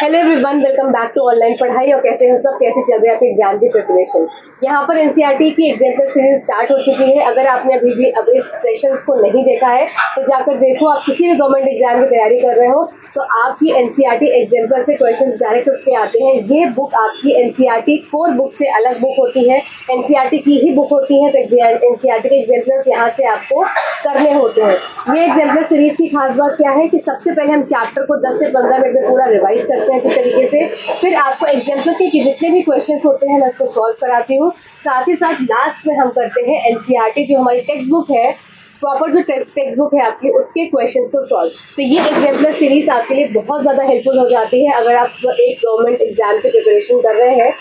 Hello everyone, welcome back to online पढ़ाई। और कैसे हो सब, कैसे चल रही है आपकी एग्जाम की प्रिपरेशन। यहाँ पर एनसीईआरटी की एग्जाम्पल सीरीज स्टार्ट हो चुकी है। अगर आपने अभी इस सेशंस को नहीं देखा है तो जाकर देखो। आप किसी भी गवर्नमेंट एग्जाम की तैयारी कर रहे हो तो आपकी एनसीईआरटी एग्जाम्पल से क्वेश्चन डायरेक्ट उठ के आते हैं। ये बुक आपकी एनसीईआरटी कोर बुक से अलग बुक होती है, एनसीईआरटी की ही बुक होती है। तो एनसीईआरटी के एग्जाम्पल्स यहाँ से आपको करने होते हैं। ये एग्जाम्पल सीरीज की खास बात क्या है कि सबसे पहले हम चैप्टर को 10 से 15 मिनट में पूरा रिवाइज करते हैं अच्छी तरीके से। फिर आपको एग्जाम्पल के जितने भी क्वेश्चन होते हैं मैं उसको सॉल्व कराती हूँ। साथ ही साथ लास्ट में हम करते हैं एनसीईआरटी जो हमारी टेक्स्ट बुक है, प्रॉपर जो टेक्स्ट बुक है आपकी, उसके क्वेश्चंस को सॉल्व। तो ये एग्जाम्पल सीरीज आपके लिए बहुत ज़्यादा हेल्पफुल हो जाती है अगर आप एक गवर्नमेंट एग्जाम की प्रिपरेशन कर रहे हैं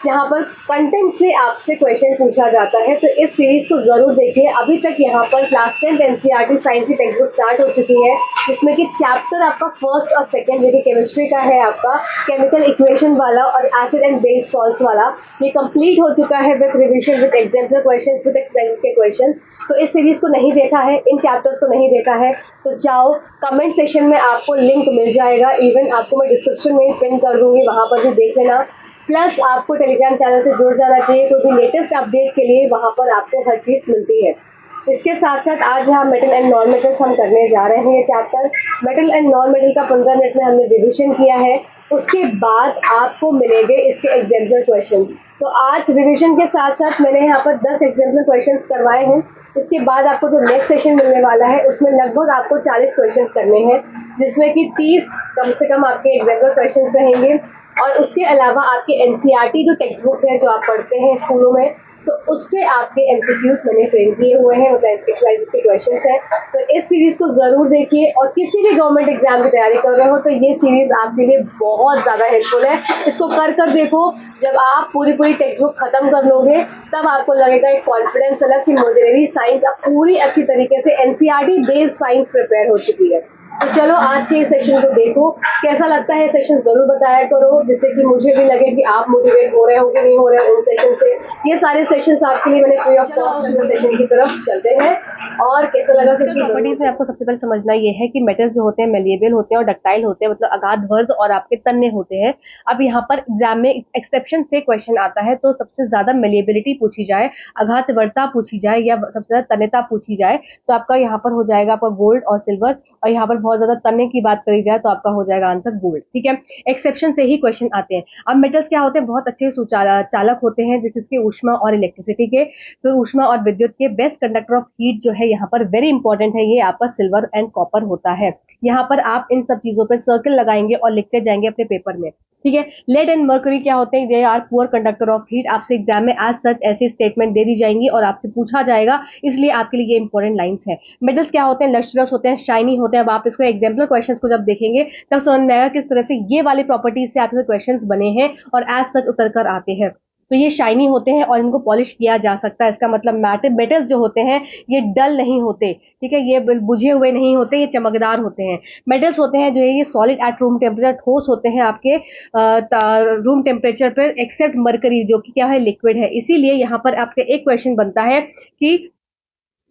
जहाँ पर कंटेंट से आपसे क्वेश्चन पूछा जाता है। तो इस सीरीज को जरूर देखिए। अभी तक यहाँ पर क्लास 10 एनसीईआरटी साइंस की टेक्स्ट बुक स्टार्ट हो चुकी है, जिसमें कि चैप्टर आपका फर्स्ट और सेकंड जो कि केमिस्ट्री का है, आपका केमिकल इक्वेशन वाला और एसिड एंड बेस सॉल्ट्स वाला, ये कंप्लीट हो चुका है with revision, with example question, with exercise के क्वेश्चन। तो इस सीरीज को नहीं देखा है, इन चैप्टर्स को नहीं देखा है तो जाओ, कमेंट सेक्शन में आपको लिंक मिल जाएगा। इवन आपको मैं डिस्क्रिप्शन में ही पिन कर दूंगी, वहां पर भी देख लेना। प्लस आपको टेलीग्राम चैनल से जुड़ जाना चाहिए क्योंकि लेटेस्ट अपडेट के लिए वहाँ पर आपको हर चीज़ मिलती है। इसके साथ साथ आज यहाँ मेटल एंड नॉन मेटल्स हम करने जा रहे हैं। ये chapter metal and non metal का 15 मिनट में हमने रिविजन किया है। उसके बाद आपको मिलेंगे इसके एग्जाम्पल क्वेश्चंस। तो आज रिविजन के साथ साथ मैंने यहाँ पर 10 एग्जाम्पल क्वेश्चंस करवाए हैं। इसके बाद आपको जो नेक्स्ट सेशन मिलने वाला है उसमें लगभग आपको 40 क्वेश्चंस करने हैं, जिसमें कि 30 कम से कम आपके एग्जाम्पल क्वेश्चंस रहेंगे। और उसके अलावा आपके एनसीईआरटी जो टेक्स्ट बुक है जो आप पढ़ते हैं स्कूलों में, तो उससे आपके एमसीक्यूज मैंने फ्रेम किए हुए हैं, मतलब एक्सरसाइज के क्वेश्चंस हैं। तो इस सीरीज को जरूर देखिए। और किसी भी गवर्नमेंट एग्जाम की तैयारी कर रहे हो तो ये सीरीज आपके लिए बहुत ज्यादा हेल्पफुल है। इसको कर देखो। जब आप पूरी टेक्स्ट बुक खत्म कर लोगे तब आपको लगेगा एक कॉन्फिडेंस अलग कि मेरी साइंस अब पूरी अच्छी तरीके से एनसीईआरटी बेस्ड साइंस प्रिपेयर हो चुकी है। तो चलो आज के सेशन को देखो, कैसा लगता है सेशन जरूर बताया करो, जिससे कि मुझे भी लगे कि आप मोटिवेट हो रहे हो कि नहीं हो रहे हो उन सेशन से। ये सारे सेशंस आपके लिए मैंने फ्री ऑफ कॉस्ट सेशन की तरफ चलते हैं। और कैसा लगा सेशन? प्रॉपर्टीज में आपको सबसे पहले समझना ये है कि मेटल्स जो होते हैं मेलिएबल होते हैं और डक्टाइल होते हैं, मतलब अगाध वर्ग और आपके तन्ने होते हैं। अब यहाँ पर एग्जाम में एक्सेप्शन से क्वेश्चन आता है तो सबसे ज्यादा मेलिएबिलिटी पूछी जाए, अघात वर्ता पूछी जाए या सबसे ज्यादा तन्यता पूछी जाए तो आपका यहाँ पर हो जाएगा आपका गोल्ड और सिल्वर। और यहाँ पर बहुत ज्यादा तन्ने की बात करी जाए तो आपका हो जाएगा आंसर गोल्ड। ठीक है, एक्सेप्शन से ही क्वेश्चन आते हैं। अब मेटल्स क्या होते हैं, बहुत अच्छे चालक होते हैं जिसके ऊष्मा और इलेक्ट्रिसिटी के, तो ऊष्मा और विद्युत के। बेस्ट कंडक्टर ऑफ हीट जो है यहाँ पर वेरी इंपॉर्टेंट है, ये आपका सिल्वर एंड कॉपर होता है। यहाँ पर आप इन सब चीजों पर सर्कल लगाएंगे और लिखते जाएंगे अपने पेपर में। ठीक है, लेड एंड मर्करी क्या होते हैं, they are poor conductor of heat. आपसे एग्जाम में एज सच ऐसी स्टेटमेंट दे दी जाएंगी और आपसे पूछा जाएगा, इसलिए आपके लिए ये इंपॉर्टेंट लाइंस है। मेटल्स क्या होते हैं, लस्ट्रस होते हैं, शाइनी होते हैं। अब आप इसको एग्जाम्पल क्वेश्चंस को जब देखेंगे तब समझ में आएगा किस तरह से ये वाले प्रॉपर्टीज से आपके क्वेश्चंस बने हैं और एज सच उतर कर आते हैं। तो ये शाइनी होते हैं और इनको पॉलिश किया जा सकता है। इसका मतलब मेटल्स जो होते हैं ये डल नहीं होते, ठीक है, ये बुझे हुए नहीं होते, ये चमकदार होते हैं। मेटल्स होते हैं जो है ये सॉलिड एट रूम टेम्परेचर, ठोस होते हैं आपके रूम टेम्परेचर पर, एक्सेप्ट मरकरी जो कि क्या है, लिक्विड है। इसीलिए यहाँ पर आपके एक क्वेश्चन बनता है कि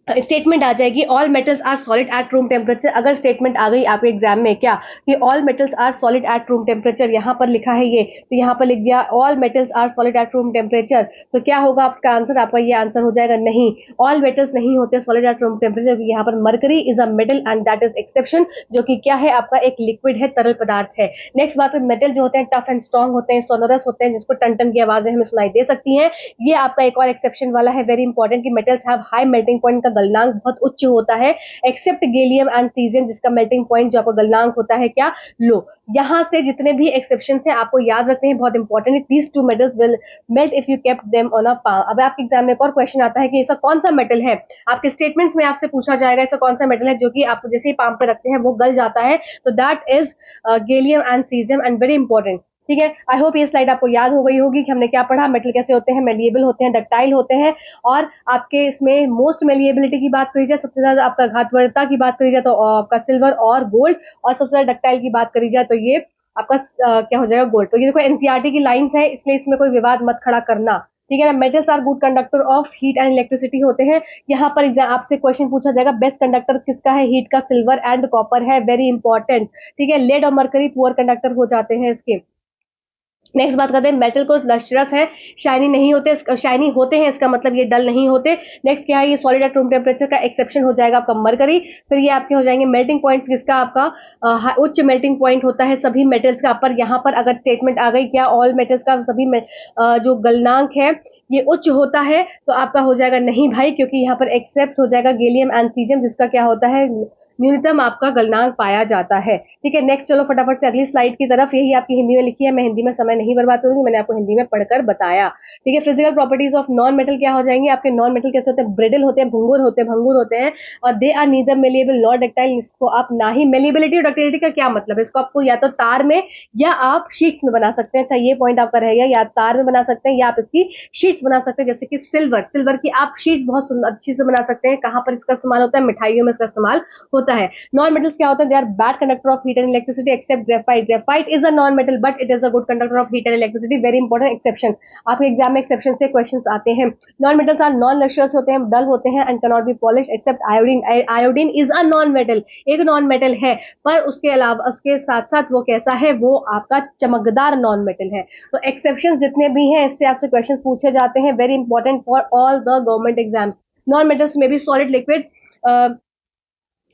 स्टेटमेंट आ जाएगी all metals are solid at room temperature. अगर स्टेटमेंट आ गई आपके एग्जाम में क्या कि all metals are solid at room temperature, यहाँ पर लिखा है ये, तो यहाँ पर लिख दिया all metals are solid at room temperature, तो क्या होगा आपका आंसर? आपका ये आंसर हो जाएगा नहीं, ऑल मेटल्स नहीं होते सॉलिड एट रूम टेम्परेचर। यहाँ पर mercury is a metal and that is exception, जो कि क्या है, आपका एक लिक्विड है, तरल पदार्थ है। नेक्स्ट बात, मेटल जो होते हैं टफ एंड स्ट्रॉन्ग होते हैं, सोनरस होते हैं, जिसको टन टन की आवाजें हमें सुनाई दे सकती हैं। ये आपका एक और एक्सेप्शन वाला है, वेरी इंपॉर्टेंट, कि metals have high melting point, का गलनांक बहुत उच्च होता है, एक्सेप्ट गैलियम एंड सीजियम, जिसका मेल्टिंग पॉइंट जो आपका गलनांक होता है क्या, लो। यहां से जितने भी एक्सेप्शन है आपको याद रखने हैं, बहुत इंपॉर्टेंट है। These two metals will melt if you kept them on a palm. अब आपके एग्जाम में एक और क्वेश्चन आता है कि ऐसा कौन सा मेटल है, आपके स्टेटमेंट्स में आपसे पूछा जाएगा ऐसा कौन सा मेटल है जो कि आप जैसे ही पाम पे रखते हैं वो गल जाता है, तो that is gallium and caesium and very important. ठीक है, आई होप ये स्लाइड आपको याद हो गई होगी कि हमने क्या पढ़ा, मेटल कैसे होते हैं, मेलिएबल होते हैं, डक्टाइल होते हैं। और आपके इसमें मोस्ट मेलिएबिलिटी की बात करी जाए, सबसे ज्यादा आपका घातवर्ता की बात करी जाए तो आपका सिल्वर और गोल्ड, और सबसे ज्यादा डक्टाइल की बात करी जाए तो ये आपका क्या हो जाएगा, गोल्ड। तो ये देखो एनसीईआरटी की लाइंस है, इसलिए इसमें कोई विवाद मत खड़ा करना। ठीक है ना। Metals are good conductor of heat and electricity होते हैं। यहाँ पर एग्जाम आपसे क्वेश्चन पूछा जाएगा, बेस्ट कंडक्टर किसका है, हीट का सिल्वर एंड कॉपर है, वेरी इंपॉर्टेंट। ठीक है, लेड और मरकरी पुअर कंडक्टर हो जाते हैं इसके। नेक्स्ट बात करते हैं, मेटल को लस्ट्रस है, शाइनी नहीं होते, शाइनी होते हैं, इसका मतलब ये डल नहीं होते। नेक्स्ट क्या है, ये सॉलिड एट रूम टेम्परेचर का एक्सेप्शन हो जाएगा आपका मरकरी। फिर ये आपके हो जाएंगे मेल्टिंग पॉइंट्स, किसका आपका उच्च मेल्टिंग पॉइंट होता है सभी मेटल्स का। पर यहाँ पर अगर स्टेटमेंट आ गई क्या, ऑल मेटल्स का सभी जो गलनांक है ये उच्च होता है, तो आपका हो जाएगा नहीं भाई, क्योंकि यहाँ पर एक्सेप्ट हो जाएगा गैलियम एंड सीजियम, जिसका क्या होता है न्यूनतम आपका गलनांक पाया जाता है। ठीक है, नेक्स्ट चलो फटाफट से अगली स्लाइड की तरफ। यही आपकी हिंदी में लिखी है, मैं हिंदी में समय नहीं बर्बाद करूंगी, मैंने आपको हिंदी में पढ़कर बताया। ठीक है, physical properties of non metal क्या हो जाएंगे आपके, नॉन मेटल कैसे होते हैं, ब्रिडल होते हैं, भंगुर होते हैं, और they are neither malleable not ductile. इसको आप ना ही, मेलिएबिलिटी और डक्टिलिटी का क्या मतलब है, इसको आपको या तो तार में या आप शीट्स में बना सकते हैं। अच्छा, ये पॉइंट आपका रहेगा, या तार में बना सकते हैं या आप इसकी शीट्स बना सकते हैं। जैसे कि सिल्वर की आप शीट्स बहुत अच्छी से बना सकते हैं। कहां पर इसका इस्तेमाल होता है, मिठाइयों में इसका इस्तेमाल होता है। नॉन मेटल्स क्या होते हैं, they are bad conductor of heat and electricity except graphite. Graphite is a non metal but it is a good conductor of heat and electricity, very important exception. आपके एग्जाम में exception से questions आते हैं। Non metals are non lustrous होते हैं, dull होते हैं and can not be polish except iodine. Iodine is a non metal, एक नॉन मेटल है, पर उसके अलावा उसके साथ साथ वो कैसा है, वो आपका चमकदार नॉन मेटल है। तो एक्सेप्शन जितने भी हैं इससे आपसे क्वेश्चन पूछे जाते हैं, very important for all the government exams. Non metals में भी सॉलिड, लिक्विड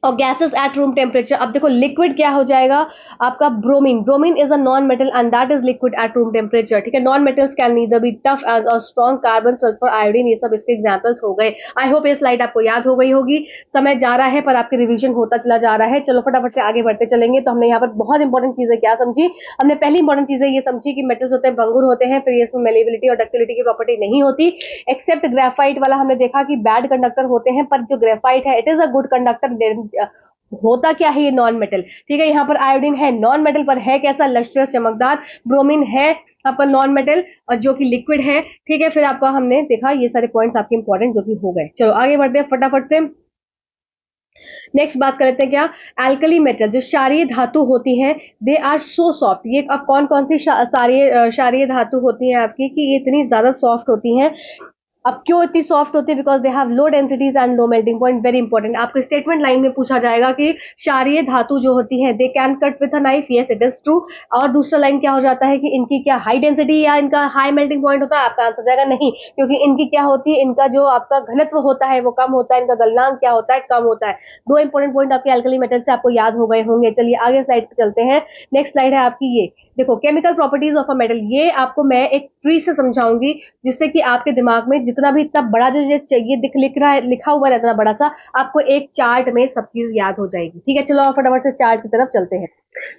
और गैसेस एट रूम टेम्परेचर। अब देखो लिक्विड क्या हो जाएगा आपका, bromine is a non metal and that is liquid at room temperature. ठीक है, non metals can neither be tough as a strong, carbon, sulphur, iodine, ये सब इसके एग्जांपल्स हो गए। आई होप ये स्लाइड आपको याद हो गई होगी। समय जा रहा है पर आपकी रिवीजन होता चला जा रहा है। चलो फटाफट से आगे बढ़ते चलेंगे। तो हमने यहाँ पर बहुत इंपॉर्टेंट चीजें क्या समझी, हमने पहली इंपॉर्टेंट चीजें ये समझी कि मेटल्स होते हैं भंगुर होते हैं, फिर इसमें मेलेबिलिटी और डक्टिलिटी की प्रॉपर्टी नहीं होती। एक्सेप्ट ग्रेफाइट वाला हमने देखा कि बैड कंडक्टर होते हैं, पर जो ग्रेफाइट है it is a good conductor. होता क्या है ये नॉन मेटल। ठीक है, यहाँ पर आयोडीन है नॉन मेटल पर है कैसा, लस्ट्रस, चमकदार। ब्रोमीन है आपका नॉन मेटल और जो कि लिक्विड है। ठीक है, फिर आपका हमने देखा ये सारे पॉइंट्स आपके इंपॉर्टेंट जो कि हो गए। चलो आगे बढ़ते हैं फटाफट से। नेक्स्ट बात कर लेते हैं क्या, एल्कली मेटल जो क्षारीय धातु होती है, दे आर सो सॉफ्ट। ये अब कौन कौन सी क्षारीय धातु होती है आपकी कि ये इतनी ज्यादा सॉफ्ट होती हैं। अब क्यों इतनी सॉफ्ट होती है, because they have low densities and low melting point, very important. आपको स्टेटमेंट लाइन में पूछा जाएगा कि क्षारीय धातु जो होती है they can cut with a knife, yes it is true. और दूसरा लाइन क्या हो जाता है कि इनकी क्या हाई डेंसिटी या इनका हाई मेल्टिंग पॉइंट होता है, आपका आंसर जाएगा नहीं, क्योंकि इनकी क्या होती है, इनका जो आपका घनत्व होता है वो कम होता है, इनका गलनांक क्या होता है, कम होता है। दो इंपॉर्टेंट पॉइंट आपके अल्कली मेटल से आपको याद हो गए होंगे। चलिए आगे स्लाइड पे चलते हैं। नेक्स्ट स्लाइड है आपकी, ये देखो chemical properties of a metal. ये आपको मैं एक ट्री से समझाऊंगी, जिससे कि आपके दिमाग में जितना भी इतना बड़ा जो ये चाहिए लिखा हुआ है इतना बड़ा सा, आपको एक चार्ट में सब चीज याद हो जाएगी। ठीक है, चलो फटाफट से चार्ट की तरफ चलते हैं।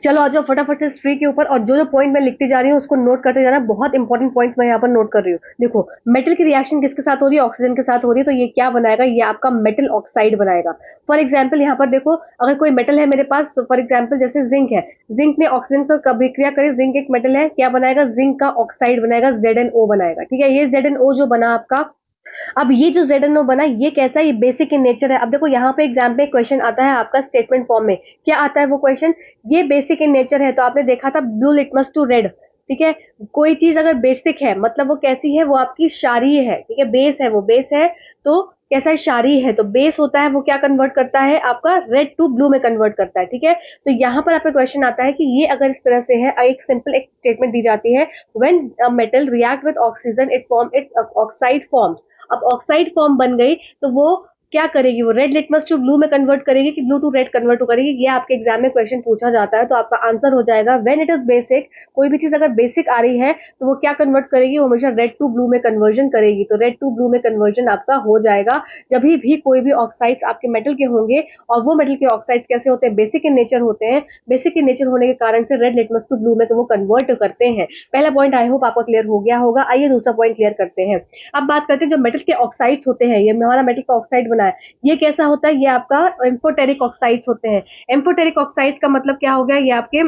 चलो आ जाओ फटाफट से ट्री के ऊपर, और जो जो पॉइंट मैं लिखती जा रही हूँ उसको नोट करते जाना। बहुत इंपॉर्टेंट पॉइंट मैं यहाँ पर नोट कर रही हूँ। देखो मेटल की रिएक्शन किसके साथ हो रही है, ऑक्सीजन के साथ हो रही है, तो ये क्या बनाएगा, ये आपका मेटल ऑक्साइड बनाएगा। फॉर एग्जाम्पल यहाँ पर देखो, अगर कोई मेटल है मेरे पास, फॉर एग्जाम्पल जैसे जिंक है, जिंक ने ऑक्सीजन से कब अभिक्रिया करी, जिंक एक मेटल है, क्या बनाएगा, जिंक का ऑक्साइड बनाएगा, ZnO बनाएगा। ठीक है, ये ZnO जो बना आपका, अब ये जो ZnO बना ये कैसा है, ये बेसिक इन नेचर है। अब देखो यहाँ पे एग्जाम पे क्वेश्चन आता है आपका स्टेटमेंट फॉर्म में, क्या आता है वो क्वेश्चन, ये बेसिक इन नेचर है। तो आपने देखा था ब्लू लिटमस टू रेड। ठीक है, कोई चीज अगर बेसिक है मतलब वो कैसी है, वो आपकी क्षारीय है। ठीक है, बेस है, वो बेस है तो कैसा है, क्षारीय है। तो बेस होता है वो क्या कन्वर्ट करता है, आपका रेड टू ब्लू में कन्वर्ट करता है। ठीक है, तो यहाँ पर आपका क्वेश्चन आता है कि ये अगर इस तरह से है, एक सिंपल एक स्टेटमेंट दी जाती है, when a metal react with oxygen it form it oxide form. अब ऑक्साइड फॉर्म बन गई तो वो क्या करेगी, वो रेड लिटमस टू ब्लू में कन्वर्ट करेगी कि ब्लू टू रेड कन्वर्ट करेगी। ये आपके एग्जाम में क्वेश्चन पूछा जाता है, तो आपका आंसर हो जाएगा व्हेन इट इज बेसिक। कोई भी चीज अगर बेसिक आ रही है तो वो क्या कन्वर्ट करेगी, वो हमेशा रेड टू ब्लू में कन्वर्जन करेगी। तो रेड टू ब्लू में कन्वर्जन आपका हो जाएगा जब भी कोई भी ऑक्साइड्स आपके मेटल के होंगे, और वो मेटल के ऑक्साइड्स कैसे होते हैं, बेसिक इन नेचर होते हैं। बेसिक इन नेचर होने के कारण से रेड लिटमस टू ब्लू में तो वो कन्वर्ट करते हैं। पहला पॉइंट आई होप आपका क्लियर हो गया होगा। आइए दूसरा पॉइंट क्लियर करते हैं। अब बात करते हैं जो मेटल के ऑक्साइड्स होते हैं, ये हमारा मेटल का ऑक्साइड बना है, ये कैसा होता है, ये आपका एम्फोटेरिक ऑक्साइड्स होते हैं। एम्फोटेरिक ऑक्साइड्स का मतलब क्या हो गया, ये आपके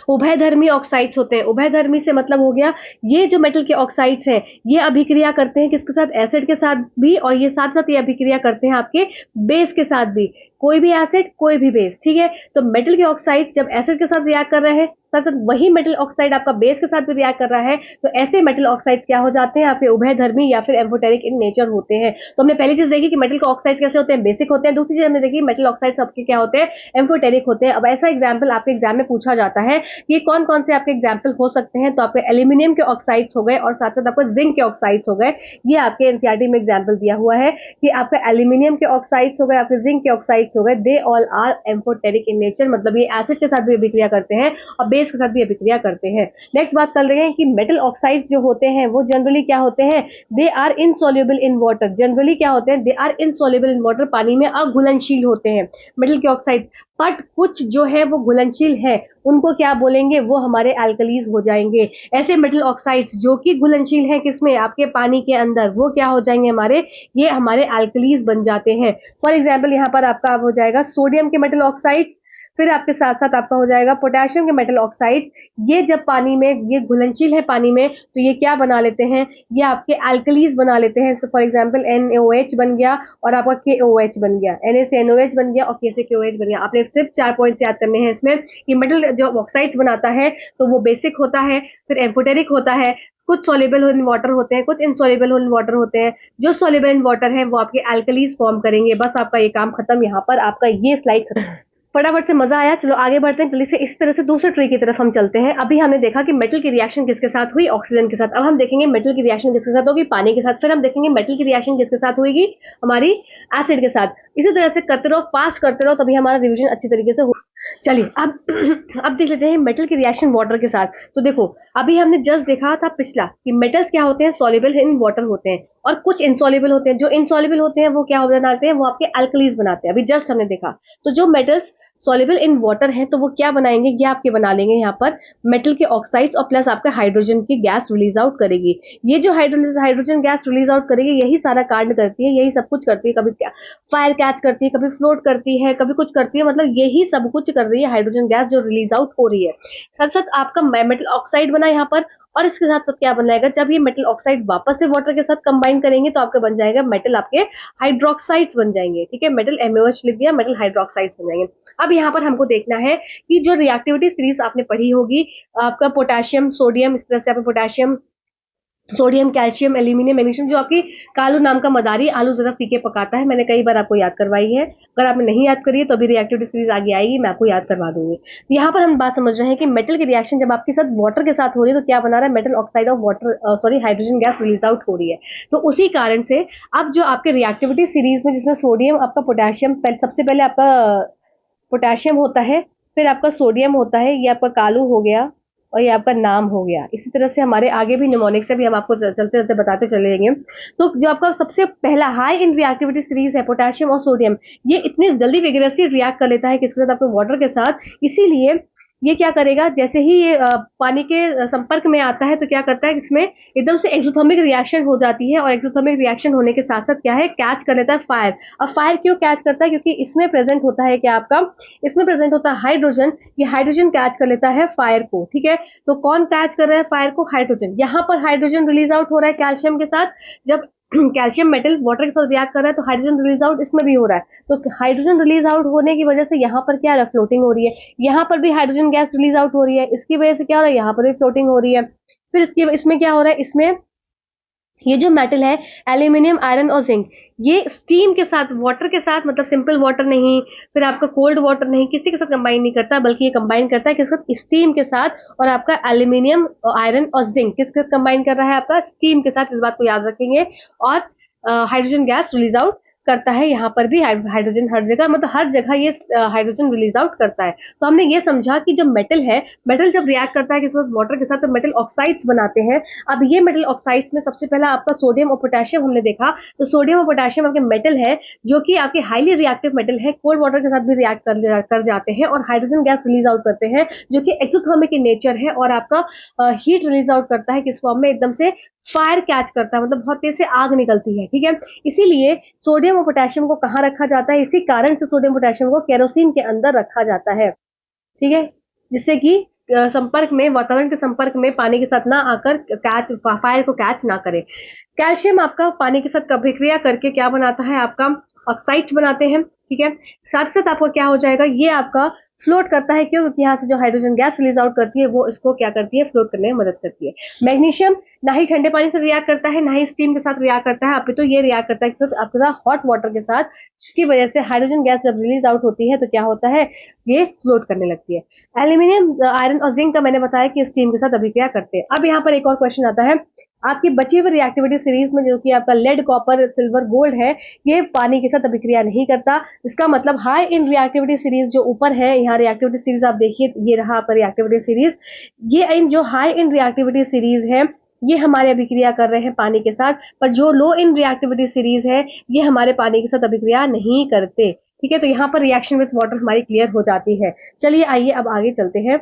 उभयधर्मी ऑक्साइड्स होते हैं। उभयधर्मी से मतलब हो गया, ये जो मेटल के ऑक्साइड्स हैं ये अभिक्रिया करते हैं किसके साथ, एसिड के साथ भी, और ये साथ साथ ये अभिक्रिया करते हैं आपके बेस के साथ भी। कोई भी एसिड कोई भी बेस। ठीक है, तो मेटल के ऑक्साइड्स जब एसिड के साथ रिएक्ट कर रहे हैं साथ साथ वही मेटल ऑक्साइड आपका बेस के साथ भी रिएक्ट कर रहा है, तो ऐसे मेटल ऑक्साइड्स क्या हो जाते हैं आपके उभयधर्मी या फिर एम्फोटेरिक इन नेचर होते हैं। तो हमने पहली चीज देखी कि मेटल ऑक्साइड्स कैसे होते हैं, बेसिक होते हैं। दूसरी चीज हमने देखी मेटल ऑक्साइड्स आपके क्या होते हैं, एम्फोटेरिक होते हैं। अब ऐसा एग्जाम्पल आपके एग्जाम में पूछा जाता है कि कौन कौन से आपके एग्जाम्पल हो सकते हैं, तो आपके एल्यूमिनियम के ऑक्साइड्स हो गए और साथ साथ आपको जिंक के ऑक्साइड्स हो गए। ये आपके एनसीईआरटी में एग्जाम्पल दिया हुआ है कि आपका एल्यूमिनियम के ऑक्साइड्स हो गए, आपके जिंक के ऑक्साइड्स हो गए, they all are amphoteric in nature, मतलब ये एसिड के साथ भी अभिक्रिया करते हैं और बेस के साथ भी अभिक्रिया करते हैं। नेक्स्ट बात कर रहे हैं कि मेटल ऑक्साइड्स जो होते हैं वो जनरली क्या होते हैं, they are insoluble in water. Generally क्या होते हैं, they are insoluble in water, पानी में अघुलनशील होते हैं मेटल के ऑक्साइड। बट कुछ जो है वो घुलनशील है, उनको क्या बोलेंगे, वो हमारे एल्कलीज हो जाएंगे। ऐसे मेटल ऑक्साइड्स जो कि घुलनशील है किसमें, आपके पानी के अंदर, वो क्या हो जाएंगे हमारे, ये हमारे एल्कलीज बन जाते हैं। फॉर एग्जाम्पल यहाँ पर आपका हो जाएगा सोडियम के मेटल ऑक्साइड्स, फिर आपके साथ साथ आपका हो जाएगा पोटेशियम के मेटल ऑक्साइड्स। ये जब पानी में, ये घुलनशील है पानी में, तो ये क्या बना लेते हैं, ये आपके एल्कलीज बना लेते हैं। फॉर एग्जांपल NaOH बन गया और आपका KOH बन गया, Na से NOH बन गया और K से KOH बन गया। आपने सिर्फ 4 पॉइंट्स याद करने हैं इसमें कि मेटल जो ऑक्साइड्स बनाता है तो वो बेसिक होता है, फिर एम्फोटेरिक होता है, कुछ सॉल्युबल इन वाटर होते हैं, कुछ इनसॉल्युबल इन वाटर होते हैं। जो सॉल्युबल इन वाटर है वो आपके एल्कलीज फॉर्म करेंगे। बस आपका ये काम खत्म, यहाँ पर आपका ये स्लाइड खत्म। फटाफट से मजा आया, चलो आगे बढ़ते हैं जल्दी से। इस तरह से दूसरे ट्री की तरफ हम चलते हैं। अभी हमने देखा कि मेटल की रिएक्शन किसके साथ हुई, ऑक्सीजन के साथ। अब हम देखेंगे मेटल की रिएक्शन किसके साथ होगी, पानी के साथ। फिर हम देखेंगे मेटल की रिएक्शन किसके साथ होगी, हमारी एसिड के साथ। इसी तरह से करते रहो, फास्ट करते रहो, तभी हमारा रिविजन अच्छी तरीके से हो। चलिए अब अब देख लेते हैं मेटल की रिएक्शन वाटर के साथ। तो देखो अभी हमने जस्ट देखा था पिछला कि मेटल्स क्या होते हैं, सॉल्युबल इन वाटर होते हैं और कुछ इनसॉल्युबल होते हैं। जो इनसॉल्युबल होते हैं वो क्या बनाते हैं, वो आपके एल्कलीज बनाते हैं। अभी जस्ट हमने देखा, तो जो मेटल्स सॉल्युबल इन वाटर है तो वो क्या बनाएंगे, ये आपके बना लेंगे यहाँ पर मेटल के ऑक्साइड्स और प्लस आपका हाइड्रोजन की गैस रिलीज आउट करेगी। ये जो हाइड्रोजन गैस रिलीज आउट करेगी यही सारा कांड करती है, यही सब कुछ करती है। कभी फायर कैच करती है, कभी फ्लोट करती है, कभी कुछ करती है, मतलब यही सब कुछ कर रही है हाइड्रोजन गैस जो रिलीज आउट हो रही है। साथ साथ आपका मेटल ऑक्साइड बना यहाँ पर, और इसके साथ साथ क्या बनाएगा, जब ये मेटल ऑक्साइड वापस से वाटर के साथ कंबाइन करेंगे तो आपका बन जाएगा मेटल, आपके हाइड्रोक्साइड्स बन जाएंगे। ठीक है, मेटल MOH लिख दिया, मेटल हाइड्रोक्साइड्स बन जाएंगे। अब यहाँ पर हमको देखना है कि जो रिएक्टिविटी सीरीज आपने पढ़ी होगी, आपका पोटेशियम सोडियम, इस तरह से आपका potassium sodium calcium aluminium magnesium, जो आपकी कालू नाम का मदारी आलू जरा पी के पकाता है, मैंने कई बार आपको याद करवाई है। अगर आपने नहीं याद करी है तो अभी रिएक्टिविटी सीरीज आगे आएगी, मैं आपको याद करवा दूंगी। तो यहाँ पर हम बात समझ रहे हैं कि मेटल की रिएक्शन जब आपके साथ वाटर के साथ हो रही है तो क्या बना रहा है, metal oxide of water, sorry hydrogen gas release out हो रही है। तो उसी कारण से अब जो आपके रिएक्टिविटी सीरीज में, जिसमें सोडियम आपका पोटेशियम, सबसे पहले आपका पोटेशियम होता है, फिर आपका सोडियम होता है, ये आपका कालू हो गया और ये आपका नाम हो गया। इसी तरह से हमारे आगे भी निमोनिक से भी हम आपको चलते चलते बताते चलेंगे। तो जो आपका सबसे पहला हाई इन रिएक्टिविटी सीरीज है पोटेशियम और सोडियम, ये इतनी जल्दी विगरसली रिएक्ट कर लेता है किसके साथ, आपके वाटर के साथ। इसीलिए ये क्या करेगा, जैसे ही ये पानी के संपर्क में आता है तो क्या करता है, इसमें एकदम से एक्सोथर्मिक रिएक्शन हो जाती है और एक्सोथर्मिक रिएक्शन होने के साथ साथ क्या है, कैच कर लेता है फायर। अब फायर क्यों कैच करता है, क्योंकि इसमें प्रेजेंट होता है क्या आपका, इसमें प्रेजेंट होता है हाइड्रोजन। ये हाइड्रोजन कैच कर लेता है फायर को। ठीक है, तो कौन कैच कर रहा है फायर को, हाइड्रोजन। यहाँ पर हाइड्रोजन रिलीज आउट हो रहा है कैल्शियम के साथ। जब कैल्शियम मेटल वाटर के साथ रिएक्ट कर रहा है तो हाइड्रोजन रिलीज आउट इसमें भी हो रहा है। तो हाइड्रोजन रिलीज आउट होने की वजह से यहाँ पर क्या फ्लोटिंग हो रही है, यहाँ पर भी हाइड्रोजन गैस रिलीज आउट हो रही है, इसकी वजह से क्या हो रहा है, यहाँ पर भी फ्लोटिंग हो रही है। फिर इसमें क्या हो रहा है, इसमें ये जो मेटल है एल्यूमिनियम, आयरन और जिंक, ये स्टीम के साथ, वाटर के साथ, मतलब सिंपल वाटर नहीं, फिर आपका कोल्ड वाटर नहीं, किसी के साथ कंबाइन नहीं करता, बल्कि ये कंबाइन करता है किसके साथ, स्टीम के साथ। और आपका एल्यूमिनियम, आयरन और जिंक किसके साथ कंबाइन कर रहा है, आपका स्टीम के साथ। इस बात को याद रखेंगे। और हाइड्रोजन गैस रिलीज आउट करता है, यहाँ पर भी हाइड्रोजन हर जगह, मतलब हर जगह ये हाइड्रोजन रिलीज आउट करता है। तो हमने ये समझा कि जो मेटल है, मेटल जब रिएक्ट करता है किसी वाटर के साथ तो मेटल ऑक्साइड्स बनाते हैं। अब ये मेटल ऑक्साइड्स में सबसे पहला आपका सोडियम और पोटेशियम हमने देखा। तो सोडियम और पोटेशियम आपके मेटल है जो कि आपके हाईली रिएक्टिव मेटल है, कोल्ड वाटर के साथ भी रिएक्ट कर जाते हैं और हाइड्रोजन गैस रिलीज आउट करते हैं, जो कि एक्सोथर्मिक इन नेचर है और आपका हीट रिलीज आउट करता है किस फॉर्म में, एकदम से फायर कैच करता है, मतलब बहुत तेज से आग निकलती है। ठीक है, इसीलिए सोडियम और पोटेशियम को कहाँ रखा जाता है, इसी कारण से सोडियम पोटेशियम को केरोसिन के अंदर रखा जाता है। ठीक है, जिससे कि संपर्क में, वातावरण के संपर्क में पानी के साथ ना आकर फायर को कैच ना करे। कैल्शियम आपका पानी के साथ अभिक्रिया करके क्या बनाता है, आपका ऑक्साइड्स बनाते हैं। ठीक है, साथ साथ आपका क्या हो जाएगा, ये आपका फ्लोट करता है क्यों? क्योंकि यहाँ से जो हाइड्रोजन गैस रिलीज आउट करती है वो इसको क्या करती है, फ्लोट करने में मदद करती है। मैग्नीशियम ना ही ठंडे पानी से रिएक्ट करता है, ना ही स्टीम के साथ रिएक्ट करता है, अभी तो ये रिएक्ट करता है आपके साथ हॉट वाटर के साथ, जिसकी वजह से हाइड्रोजन गैस जब रिलीज आउट होती है तो क्या होता है, ये फ्लोट करने लगती है। एल्यूमिनियम, आयरन और जिंक का मैंने बताया कि स्टीम के साथ अभिक्रिया करते हैं। अब यहाँ पर एक और क्वेश्चन आता है, आपकी बची हुई रिएक्टिविटी सीरीज में जो कि आपका लेड, कॉपर, सिल्वर, गोल्ड है, ये पानी के साथ अभिक्रिया नहीं करता। इसका मतलब हाई इन रिएक्टिविटी सीरीज जो ऊपर है, यहाँ रिएक्टिविटी सीरीज आप देखिए, ये रहा आपका रिएक्टिविटी सीरीज, ये इन जो हाई इन रिएक्टिविटी सीरीज है ये हमारे अभिक्रिया कर रहे हैं पानी के साथ, पर जो लो इन रिएक्टिविटी सीरीज है ये हमारे पानी के साथ अभिक्रिया नहीं करते। ठीक है, तो यहाँ पर रिएक्शन विथ वाटर हमारी क्लियर हो जाती है। चलिए आइए अब आगे चलते हैं।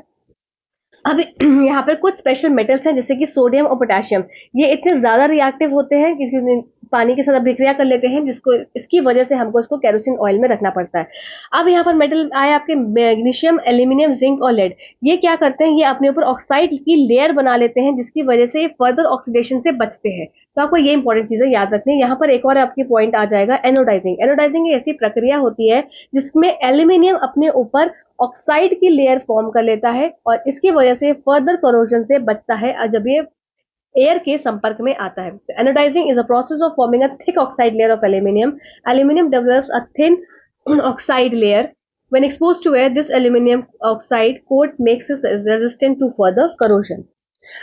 अब यहाँ पर कुछ स्पेशल मेटल्स हैं जैसे कि सोडियम और पोटेशियम, ये इतने ज्यादा रिएक्टिव होते हैं क्योंकि पानी के साथ अभिक्रिया कर लेते हैं, जिसको इसकी वजह से हमको इसको केरोसिन ऑयल में रखना पड़ता है। अब यहाँ पर मेटल आए आपके मैग्नीशियम, एल्यूमिनियम, जिंक और लेड, ये क्या करते हैं, ये अपने ऊपर ऑक्साइड की लेयर बना लेते हैं, जिसकी वजह से ये फर्दर ऑक्सीडेशन से बचते हैं। तो आपको ये इंपॉर्टेंट चीजें याद रखनी है। यहाँ पर एक और आपकी पॉइंट आ जाएगा, एनोडाइजिंग। एनोडाइजिंग एक ऐसी प्रक्रिया होती है जिसमें एल्यूमिनियम अपने ऊपर ऑक्साइड की लेयर फॉर्म कर लेता है और इसकी वजह से फर्दर करोजन से बचता है जब ये एयर के संपर्क में आता है। Anodising is a process of forming a thick oxide layer of aluminium. Aluminium develops a thin oxide layer when exposed to air. This aluminum oxide coat makes it resistant to further corrosion.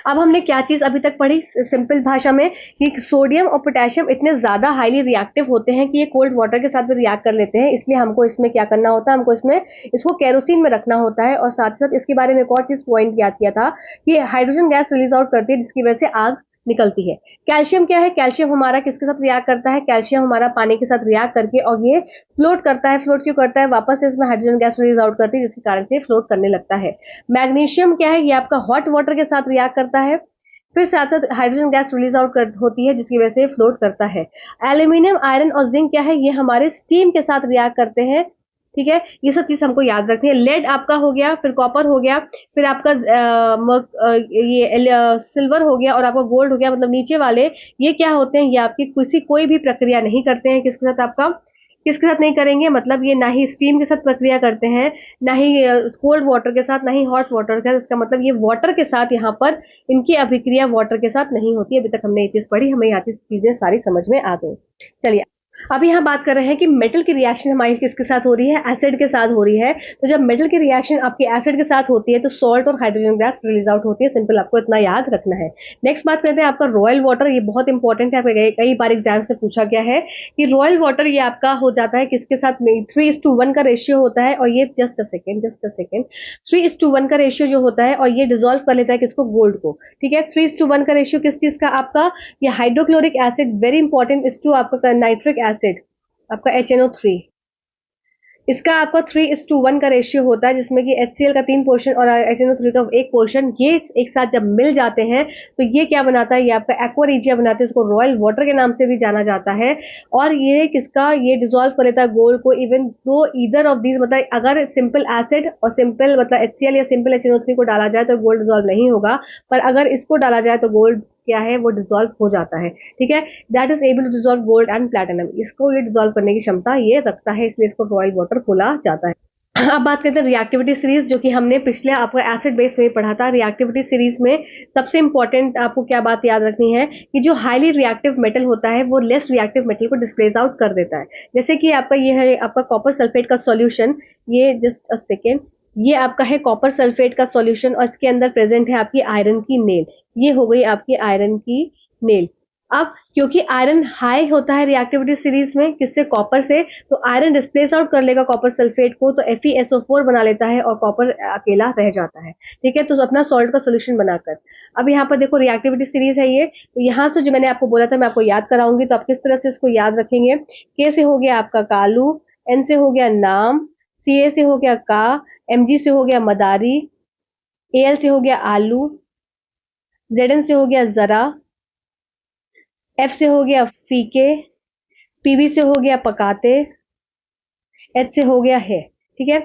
अब हमने क्या चीज अभी तक पढ़ी simple भाषा में, कि सोडियम और पोटेशियम इतने ज्यादा हाईली रिएक्टिव होते हैं कि ये कोल्ड वाटर के साथ भी रिएक्ट कर लेते हैं, इसलिए हमको इसमें क्या करना होता है, हमको इसमें इसको केरोसिन में रखना होता है। और साथ ही साथ इसके बारे में एक और चीज पॉइंट याद किया था कि हाइड्रोजन गैस रिलीज आउट करती है जिसकी वजह से आग निकलती है। कैल्शियम क्या है, कैल्शियम हमारा किसके साथ रिएक्ट करता है, कैल्शियम हमारा पानी के साथ रिएक्ट करके और ये फ्लोट करता है। फ्लोट क्यों करता है, वापस से इसमें हाइड्रोजन गैस रिलीज आउट करती है जिसके कारण से फ्लोट करने लगता है। मैग्नीशियम क्या है, ये आपका हॉट वाटर के साथ रिएक्ट करता है, फिर साथ साथ हाइड्रोजन गैस रिलीज आउट होती है जिसकी वजह से फ्लोट करता है। एल्यूमिनियम, आयरन और जिंक क्या है, ये हमारे स्टीम के साथ रिएक्ट करते हैं। ठीक है, ये सब चीज हमको याद रखनी है। लेड आपका हो गया, फिर कॉपर हो गया, फिर आपका ये सिल्वर हो गया और आपका गोल्ड हो गया, मतलब नीचे वाले ये क्या होते हैं, ये आपकी कोई भी प्रक्रिया नहीं करते हैं। किसके साथ, आपका किसके साथ नहीं करेंगे, मतलब ये ना ही स्टीम के साथ प्रक्रिया करते हैं, ना ही कोल्ड वाटर के साथ, ना ही हॉट वाटर के साथ। इसका मतलब ये वाटर के साथ यहाँ पर इनकी अभिक्रिया वाटर के साथ नहीं होती। अभी तक हमने ये चीज पढ़ी, हमें यहाँ चीजें सारी समझ में आ गई। चलिए अभी यहाँ बात कर रहे हैं कि मेटल की रिएक्शन हमारी किसके साथ हो रही है, एसिड के साथ हो रही है। तो जब मेटल की रिएक्शन आपकी एसिड के साथ होती है तो सॉल्ट और हाइड्रोजन गैस रिलीज आउट होती है। सिंपल, आपको इतना याद रखना है। नेक्स्ट बात करते हैं आपका रॉयल वाटर, ये बहुत इंपॉर्टेंट है, कई बार एग्जाम्स में पूछा गया है कि रॉयल वाटर ये आपका हो जाता है किसके साथ में, 3:1 का रेशियो होता है। और ये जस्ट अ सेकेंड 3:1 का रेशियो जो होता है और ये डिजोल्व कर लेता है किसको, गोल्ड को। ठीक है, 3:1 का रेशियो किस चीज का, आपका ये हाइड्रोक्लोरिक एसिड, वेरी इंपॉर्टेंट, इस टू आपका नाइट्रिक एसिड, आपका HNO3, इसका आपका 3:1 का रेशियो होता है, जिसमें कि HCl का 3 पोर्शन और HNO3 का 1 पोर्शन, ये एक साथ जब मिल जाते हैं तो ये क्या बनाता है, ये आपका एक्वा रिजिया बनाते हैं, इसको रॉयल वाटर के नाम से भी जाना जाता है। और ये किसका, ये डिजोल्व कर लेता है गोल्ड को। Even though either of these, मतलब अगर सिंपल एसिड और सिंपल मतलब HCl या सिंपल HNO3 को डाला जाए तो गोल्ड डिजोल्व नहीं होगा, पर अगर इसको डाला जाए तो गोल्ड क्या है, वो डिजोल्व हो जाता है। ठीक है, that is able to dissolve gold and platinum, इसको ये डिजोल्व करने की क्षमता ये रखता है, इसलिए इसको रॉयल वाटर बोला जाता है। अब बात करते हैं रिएक्टिविटी सीरीज, जो कि हमने पिछले आपको एसिड बेस में पढ़ा था। रिएक्टिविटी सीरीज में सबसे इंपॉर्टेंट आपको क्या बात याद रखनी है कि जो हाईली रिएक्टिव मेटल होता है वो लेस रिएक्टिव मेटल को डिस्प्लेस आउट कर देता है। जैसे कि आपका ये है आपका कॉपर सल्फेट का सॉल्यूशन, ये जस्ट अ सेकेंड, ये आपका है कॉपर सल्फेट का सॉल्यूशन और इसके अंदर प्रेजेंट है आपकी आयरन की नेल। ये हो गई आपकी आयरन की नेल। अब क्योंकि आयरन हाई होता है रिएक्टिविटी सीरीज में किससे, कॉपर से, तो आयरन डिस्प्लेस आउट कर लेगा कॉपर सल्फेट को, तो FeSO4 बना लेता है और कॉपर अकेला रह जाता है। ठीक है, तो अपना सॉल्ट का सोल्यूशन बनाकर। अब यहाँ पर देखो रिएक्टिविटी सीरीज है ये, तो यहाँ से जो मैंने आपको बोला था मैं आपको याद कराऊंगी, तो आप किस तरह से इसको याद रखेंगे। के से हो गया आपका कालू, एन से हो गया नाम, Ca से हो गया का, Mg से हो गया मदारी, Al से हो गया आलू, Zn से हो गया जरा, F से हो गया फीके, Pb से हो गया पकाते, H से हो गया है। ठीक है।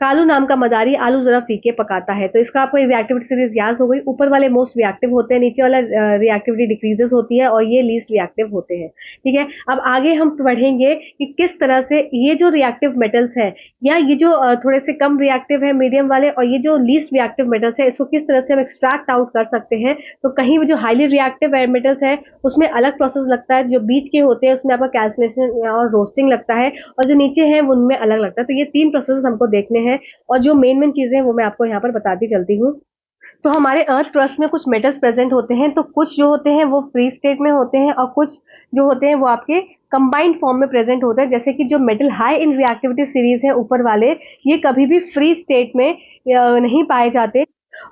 कालू नाम का मदारी आलू जरा फीके पकाता है, तो इसका आपको रिएक्टिविटी सीरीज याद हो गई। ऊपर वाले मोस्ट रिएक्टिव होते हैं, नीचे वाला रिएक्टिविटी डिक्रीजेस होती है और ये लीस्ट रिएक्टिव होते हैं। ठीक है। अब आगे हम पढ़ेंगे कि किस तरह से ये जो रिएक्टिव मेटल्स है या ये जो थोड़े से कम रिएक्टिव है मीडियम वाले, और ये जो लीस्ट रिएक्टिव मेटल्स है, इसको किस तरह से हम एक्सट्रैक्ट आउट कर सकते हैं। तो कहीं जो हाईली रिएक्टिव मेटल्स है उसमें अलग प्रोसेस लगता है, जो बीच के होते हैं उसमें आपका कैल्सिनेशन और रोस्टिंग लगता है, और जो नीचे है उनमें अलग लगता है। तो ये 3 प्रोसेस हमको देखने हैं, और जो मेन चीजें हैं वो मैं आपको यहाँ पर बताती चलती हूँ। तो हमारे अर्थ क्रस्ट में कुछ मेटल्स प्रेजेंट होते हैं, तो कुछ जो होते हैं वो फ्री स्टेट में होते हैं, और कुछ जो होते हैं वो आपके कंबाइंड फॉर्म में प्रेजेंट होते हैं। जैसे कि जो metal high in reactivity series है ऊपर वाले, ये कभी भी फ्री स्टेट में नहीं पाए जाते।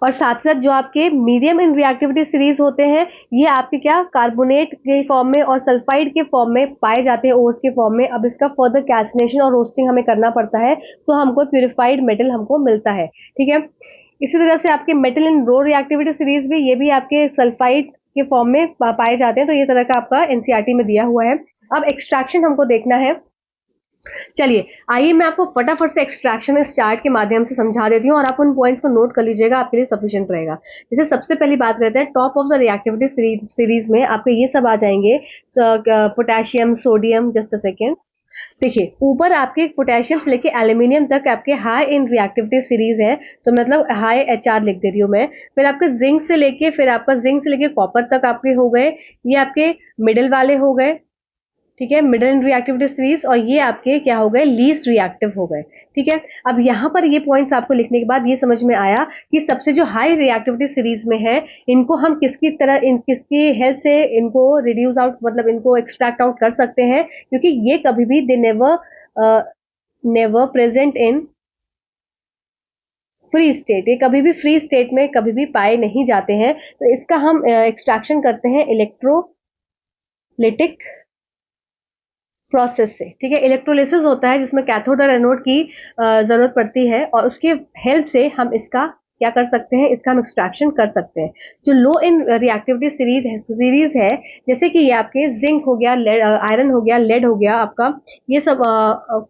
और साथ साथ जो आपके मीडियम इन रिएक्टिविटी सीरीज होते हैं, ये आपके क्या कार्बोनेट के फॉर्म में और सल्फाइड के फॉर्म में पाए जाते हैं, ओर्स के फॉर्म में। अब इसका फर्दर कैल्सिनेशन और रोस्टिंग हमें करना पड़ता है, तो हमको प्यूरिफाइड मेटल हमको मिलता है। ठीक है। इसी तरह से आपके metal in row reactivity series भी, ये भी आपके सल्फाइड के फॉर्म में पाए जाते हैं। तो ये तरह का आपका एनसीईआरटी में दिया हुआ है। अब एक्सट्रैक्शन हमको देखना है। चलिए आइए मैं आपको फटाफट से एक्सट्रैक्शन इस चार्ट के माध्यम से समझा देती हूँ, और आप उन पॉइंट्स को नोट कर लीजिएगा, आपके लिए सफिशिएंट रहेगा। जैसे सबसे पहली बात करते हैं, top of the reactivity series में आपके ये सब आ जाएंगे, potassium, sodium. Just a second, देखिए ऊपर आपके पोटेशियम से लेके एल्यूमिनियम तक आपके हाई इन रिएक्टिविटी सीरीज है, तो मतलब हाई एचआर लिख दे रही हूँ मैं। फिर आपके जिंक से लेके, फिर आपका जिंक से लेके कॉपर तक आपके हो गए, ये आपके मिडिल वाले हो गए। ठीक है, मिडिल इन रिएक्टिविटी सीरीज, और ये आपके क्या हो गए, लीस्ट रिएक्टिव हो गए। ठीक है। अब यहाँ पर ये पॉइंट्स आपको लिखने के बाद ये समझ में आया कि सबसे जो हाई रिएक्टिविटी सीरीज में है, इनको हम किसकी तरह, किसकी हेल्प से इनको रिड्यूस आउट, मतलब इनको एक्सट्रैक्ट आउट कर सकते हैं, क्योंकि ये कभी भी they never present in free state, ये कभी भी फ्री स्टेट में कभी भी पाए नहीं जाते हैं। तो इसका हम एक्सट्रैक्शन करते हैं इलेक्ट्रोलिटिक प्रोसेस से। ठीक है, इलेक्ट्रोलिसिस होता है जिसमें कैथोड और एनोड की जरूरत पड़ती है, और उसके हेल्प से हम इसका क्या कर सकते हैं, इसका हम एक्सट्रैक्शन कर सकते हैं। जो लो इन रिएक्टिविटी सीरीज है, जैसे कि ये आपके जिंक हो गया, आयरन हो गया, लेड हो गया आपका, ये सब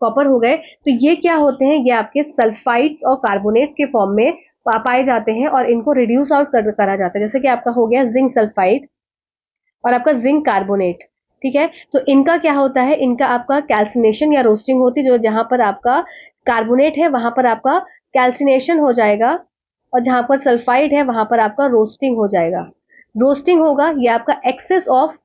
कॉपर हो गए, तो ये क्या होते हैं, ये आपके सल्फाइड्स और कार्बोनेट्स के फॉर्म में पाए जाते हैं, और इनको रिड्यूस आउट करा जाता है। जैसे कि आपका हो गया जिंक सल्फाइड और आपका जिंक कार्बोनेट। ठीक है, तो इनका क्या होता है, इनका आपका कैल्सिनेशन या रोस्टिंग होती है, जो जहां पर आपका कार्बोनेट है वहां पर आपका कैल्सिनेशन हो जाएगा, और जहां पर सल्फाइड है वहां पर आपका रोस्टिंग हो जाएगा। रोस्टिंग होगा, ये आपका एक्सेस ऑफ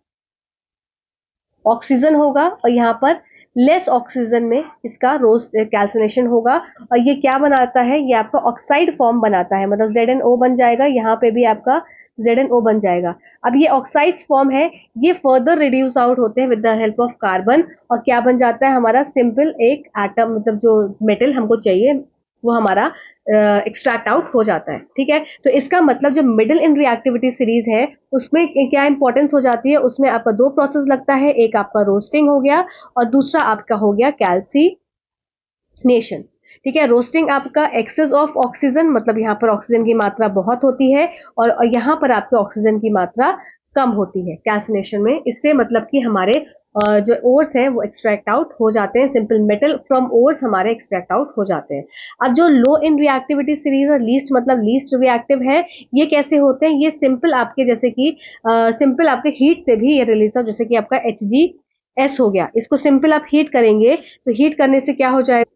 ऑक्सीजन होगा, और यहाँ पर लेस ऑक्सीजन में इसका रोस्ट कैल्सिनेशन होगा, और ये क्या बनाता है, ये आपका ऑक्साइड फॉर्म बनाता है, मतलब ZnO बन जाएगा, यहाँ पे भी आपका ZnO बन जाएगा। अब ये ऑक्साइड्स फॉर्म है, ये फर्दर रिड्यूस आउट होते हैं with the help of carbon, और क्या बन जाता है हमारा सिंपल एक एटम, मतलब जो मेटल हमको चाहिए वो हमारा एक्सट्रैक्ट आउट हो जाता है। ठीक है, तो इसका मतलब जो मिडिल इन रिएक्टिविटी सीरीज है उसमें क्या इंपॉर्टेंस हो जाती है, उसमें आपका 2 प्रोसेस लगता है, एक आपका रोस्टिंग हो गया और दूसरा आपका हो गया कैल्सिनेशन। ठीक है, रोस्टिंग आपका एक्सेस ऑफ ऑक्सीजन, मतलब यहाँ पर ऑक्सीजन की मात्रा बहुत होती है, और यहाँ पर आपके ऑक्सीजन की मात्रा कम होती है कैल्सिनेशन में। इससे मतलब कि हमारे जो ओर्स हैं वो एक्सट्रैक्ट आउट हो जाते हैं, सिंपल मेटल फ्रॉम ओर्स हमारे एक्सट्रैक्ट आउट हो जाते हैं। अब जो लो इन रिएक्टिविटी सीरीज और लीस्ट, मतलब लीस्ट रिएक्टिव है, ये कैसे होते हैं, ये सिंपल आपके जैसे कि सिंपल आपके हीट से भी ये रिलीज हो, जैसे कि आपका HgS हो गया, इसको सिंपल आप हीट करेंगे तो हीट करने से क्या हो जाएगा,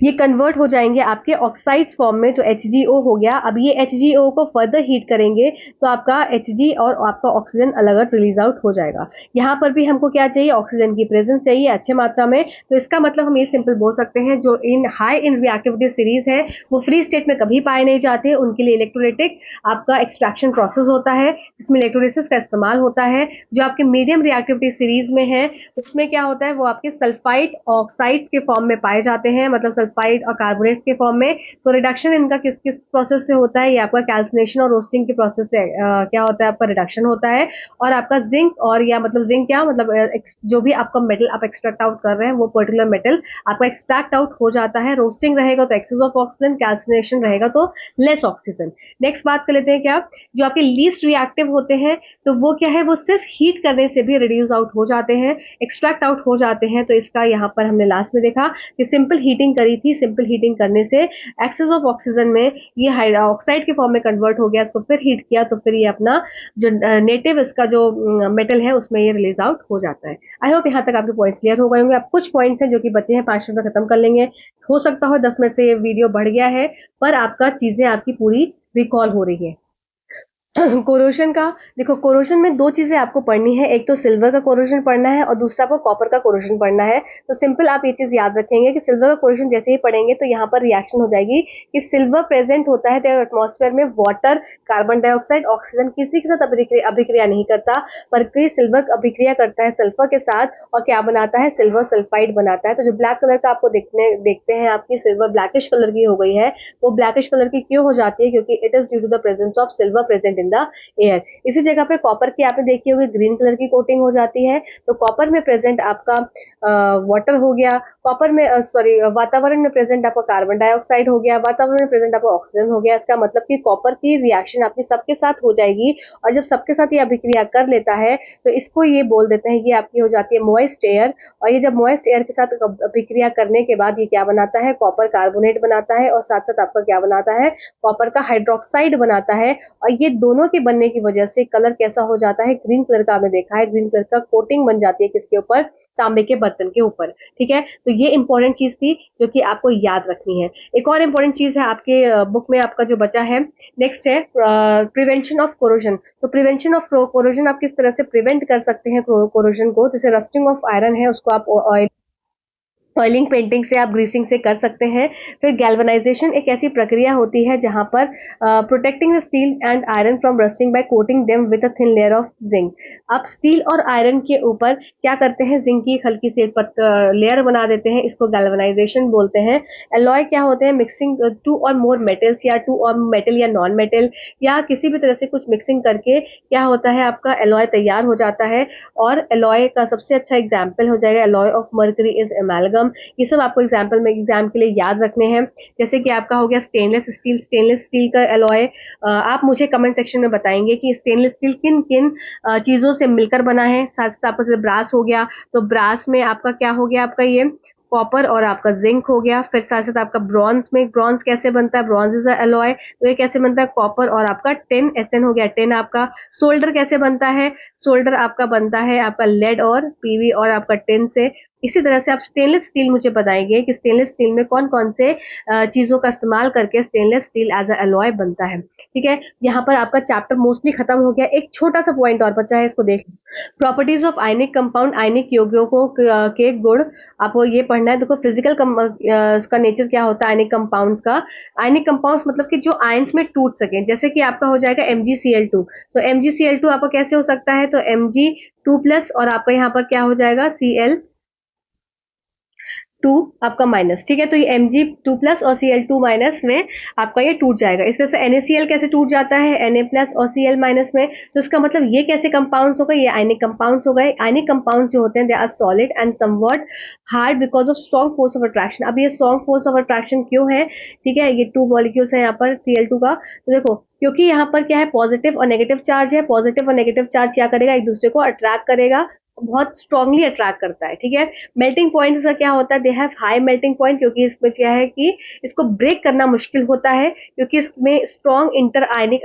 ये कन्वर्ट हो जाएंगे आपके ऑक्साइड्स फॉर्म में, तो HgO हो गया। अब ये HgO को फर्दर हीट करेंगे तो आपका Hg और आपका ऑक्सीजन अलग अलग रिलीज आउट हो जाएगा। यहाँ पर भी हमको क्या चाहिए, ऑक्सीजन की प्रेजेंस चाहिए अच्छे मात्रा में। तो इसका मतलब हम ये सिंपल बोल सकते हैं, जो इन हाई इन रिएक्टिविटी सीरीज है वो फ्री स्टेट में कभी पाए नहीं जाते, उनके लिए इलेक्ट्रोलिटिक आपका एक्सट्रैक्शन प्रोसेस होता है, जिसमें इलेक्ट्रोलिसिस का इस्तेमाल होता है। जो आपके मीडियम रिएक्टिविटी सीरीज में है उसमें क्या होता है, वो आपके सल्फाइड ऑक्साइड्स के फॉर्म में पाए जाते हैं, मतलब सल्फाइड और कार्बोनेट्स के फॉर्म में। तो रिडक्शन इनका किस किस प्रोसेस से होता है, ये आपका कैल्सिनेशन और रोस्टिंग के प्रोसेस से क्या होता है, आपका रिडक्शन होता है। और आपका जिंक, और या मतलब जिंक क्या मतलब जो भी आपका मेटल आप एक्सट्रैक्ट आउट कर रहे हैं वो पर्टिकुलर मेटल आपका एक्सट्रैक्ट आउट हो जाता है। रोस्टिंग रहेगा तो एक्सेस ऑफ ऑक्सीजन, कैल्सिनेशन रहेगा तो लेस ऑक्सीजन। नेक्स्ट बात कर लेते हैं, क्या जो आपके लीस्ट रिएक्टिव होते हैं, तो वो क्या है, वो सिर्फ हीट करने से भी रिड्यूस आउट हो जाते हैं, एक्सट्रैक्ट आउट हो जाते हैं। तो इसका यहाँ पर हमने लास्ट में देखा कि सिंपल हीटिंग करी थी, सिंपल हीटिंग करने से एक्सेस ऑफ ऑक्सीजन में ये ऑक्साइड के फॉर्म में कन्वर्ट हो गया, इसको फिर हीट किया तो फिर ये अपना जो नेटिव इसका जो मेटल है उसमें ये रिलीज आउट हो जाता है। आई होप यहाँ तक आपके पॉइंट्स क्लियर हो गए होंगे। अब कुछ पॉइंट्स हैं जो कि बचे हैं, 5 मिनट में खत्म कर लेंगे। हो सकता हो 10 मिनट से ये वीडियो बढ़ गया है, पर आपका चीजें आपकी पूरी रिकॉल हो रही है। कोरोशन का देखो, कोरोशन में दो चीजें आपको पढ़नी है, एक तो सिल्वर का कोरोशन पढ़ना है और दूसरा आपको कॉपर का कोरोशन पढ़ना है। तो सिंपल आप ये चीज याद रखेंगे कि सिल्वर का कोरोशन जैसे ही पढ़ेंगे तो यहाँ पर रिएक्शन हो जाएगी कि सिल्वर प्रेजेंट होता है तो एटमॉस्फेयर में, वाटर, कार्बन डाइऑक्साइड, ऑक्सीजन किसी के साथ अभिक्रिया नहीं करता, बल्कि सिल्वर अभिक्रिया करता है सल्फर के साथ और क्या बनाता है, सिल्वर सल्फाइड बनाता है। तो जो ब्लैक कलर का आपको देखते हैं आपकी सिल्वर ब्लैकिश कलर की हो गई है, वो ब्लैकिश कलर की क्यों हो जाती है, क्योंकि it is due to the presence of silver present in the air. इसी जगह पर कॉपर की आपने देखी होगी ग्रीन कलर की कोटिंग हो जाती है, तो कॉपर में प्रेजेंट आपका वाटर हो गया, कॉपर में सॉरी वातावरण में प्रेजेंट आपका कार्बन डाइऑक्साइड हो गया, वातावरण में प्रेजेंट आपका ऑक्सीजन हो गया। इसका मतलब कि कॉपर की रिएक्शन आपकी सबके साथ हो जाएगी, और जब सबके साथ ये अभिक्रिया कर लेता है तो इसको ये बोल देते हैं, ये आपकी हो जाती है मॉइस्ट एयर। और ये जब मॉइस्ट एयर के साथ अभिक्रिया करने के बाद ये क्या बनाता है, कॉपर कार्बोनेट बनाता है, और साथ साथ आपका क्या बनाता है, कॉपर का हाइड्रोक्साइड बनाता है। और ये दोनों के बनने की वजह से कलर कैसा हो जाता है, ग्रीन कलर का आपने देखा है, ग्रीन कलर का कोटिंग बन जाती है किसके ऊपर, तांबे के बर्तन के ऊपर। ठीक है, तो ये इंपॉर्टेंट चीज थी जो कि आपको याद रखनी है। एक और इंपॉर्टेंट चीज है आपके बुक में आपका जो बचा है, नेक्स्ट है प्रिवेंशन ऑफ कोरोजन। तो प्रिवेंशन ऑफ कोरोजन आप किस तरह से प्रिवेंट कर सकते हैं कोरोजन को, जैसे रस्टिंग ऑफ आयरन है उसको आप ऑयलिंग पेंटिंग से, आप ग्रीसिंग से कर सकते हैं। फिर गैल्वनाइजेशन एक ऐसी प्रक्रिया होती है जहां पर protecting the steel and iron from rusting by coating them with a thin layer of zinc. आप स्टील और आयरन के ऊपर क्या करते हैं, जिंक की एक हल्की सी लेयर बना देते हैं, इसको गैल्वनाइजेशन बोलते हैं। एलॉय क्या होते हैं, मिक्सिंग टू और मोर मेटल्स, या टू और मेटल या नॉन मेटल, या किसी भी तरह से कुछ मिक्सिंग करके क्या होता है, आपका एलॉय तैयार हो जाता है। और एलॉय का सबसे अच्छा एग्जाम्पल हो जाएगा, एलॉय ऑफ मर्करी इज एमालगम। ये सब आपको एग्जाम के लिए याद रखने हैं। जैसे कि आपका हो गया स्टेनलेस स्टील, स्टेनलेस स्टील का एलॉय आप मुझे कमेंट सेक्शन में बताएंगे कि स्टेनलेस स्टील किन किन चीजों से मिलकर बना है। साथ साथ आपका ब्रास हो गया, तो ब्रास में आपका क्या हो गया, आपका ये कॉपर और आपका जिंक हो गया। फिर साथ साथ आपका ब्रॉन्ज में, ब्रॉन्ज कैसे बनता है, ब्रॉन्ज इज एलॉय, तो ये कैसे बनता है, कॉपर और आपका टिन, एसएन हो गया टिन आपका। सोल्डर कैसे बनता है, सोल्डर आपका बनता है आपका लेड और पीवी और आपका टिन से। इसी तरह से आप स्टेनलेस स्टील मुझे बताएंगे कि स्टेनलेस स्टील में कौन कौन से चीजों का इस्तेमाल करके stainless steel as a alloy बनता है। ठीक है, यहाँ पर आपका चैप्टर मोस्टली खत्म हो गया। एक छोटा सा पॉइंट और बचा है, इसको देख, प्रॉपर्टीज ऑफ आयनिक कंपाउंड, आयनिक यौगिकों को के गुण आपको ये पढ़ना है। देखो फिजिकल का नेचर क्या होता है आयनिक कंपाउंड्स का, आयनिक कंपाउंड्स मतलब कि जो आयंस में टूट सके, जैसे कि आपका हो जाएगा MgCl2। तो MgCl2 आपका कैसे हो सकता है, तो Mg2+ और आपका यहाँ पर क्या हो जाएगा Cl2 आपका माइनस। ठीक है, तो ये Mg2+ और Cl2- में आपका ये टूट जाएगा। इस तरह से NaCl कैसे टूट जाता है, Na+ और Cl- में। तो इसका मतलब ये कैसे कंपाउंड्स हो गए, ये आयनिक कंपाउंड्स हो गए। आयनिक कंपाउंड्स जो होते हैं they are solid and somewhat hard because of strong force of attraction. अब ये स्ट्रॉन्ग फोर्स ऑफ अट्रैक्शन क्यों है, ठीक है, ये 2 मॉलिक्यूल्स है यहाँ पर Cl2 का। तो देखो क्योंकि यहाँ पर क्या है, पॉजिटिव और नेगेटिव चार्ज है, पॉजिटिव और नेगेटिव चार्ज क्या करेगा, एक दूसरे को अट्रैक्ट करेगा, बहुत स्ट्रांगली अट्रैक्ट करता है। ठीक है, मेल्टिंग पॉइंट इसका क्या होता है, they have high melting point, क्योंकि इसमें क्या है कि इसको ब्रेक करना मुश्किल होता है, क्योंकि इसमें स्ट्रॉन्ग इंटर आयनिक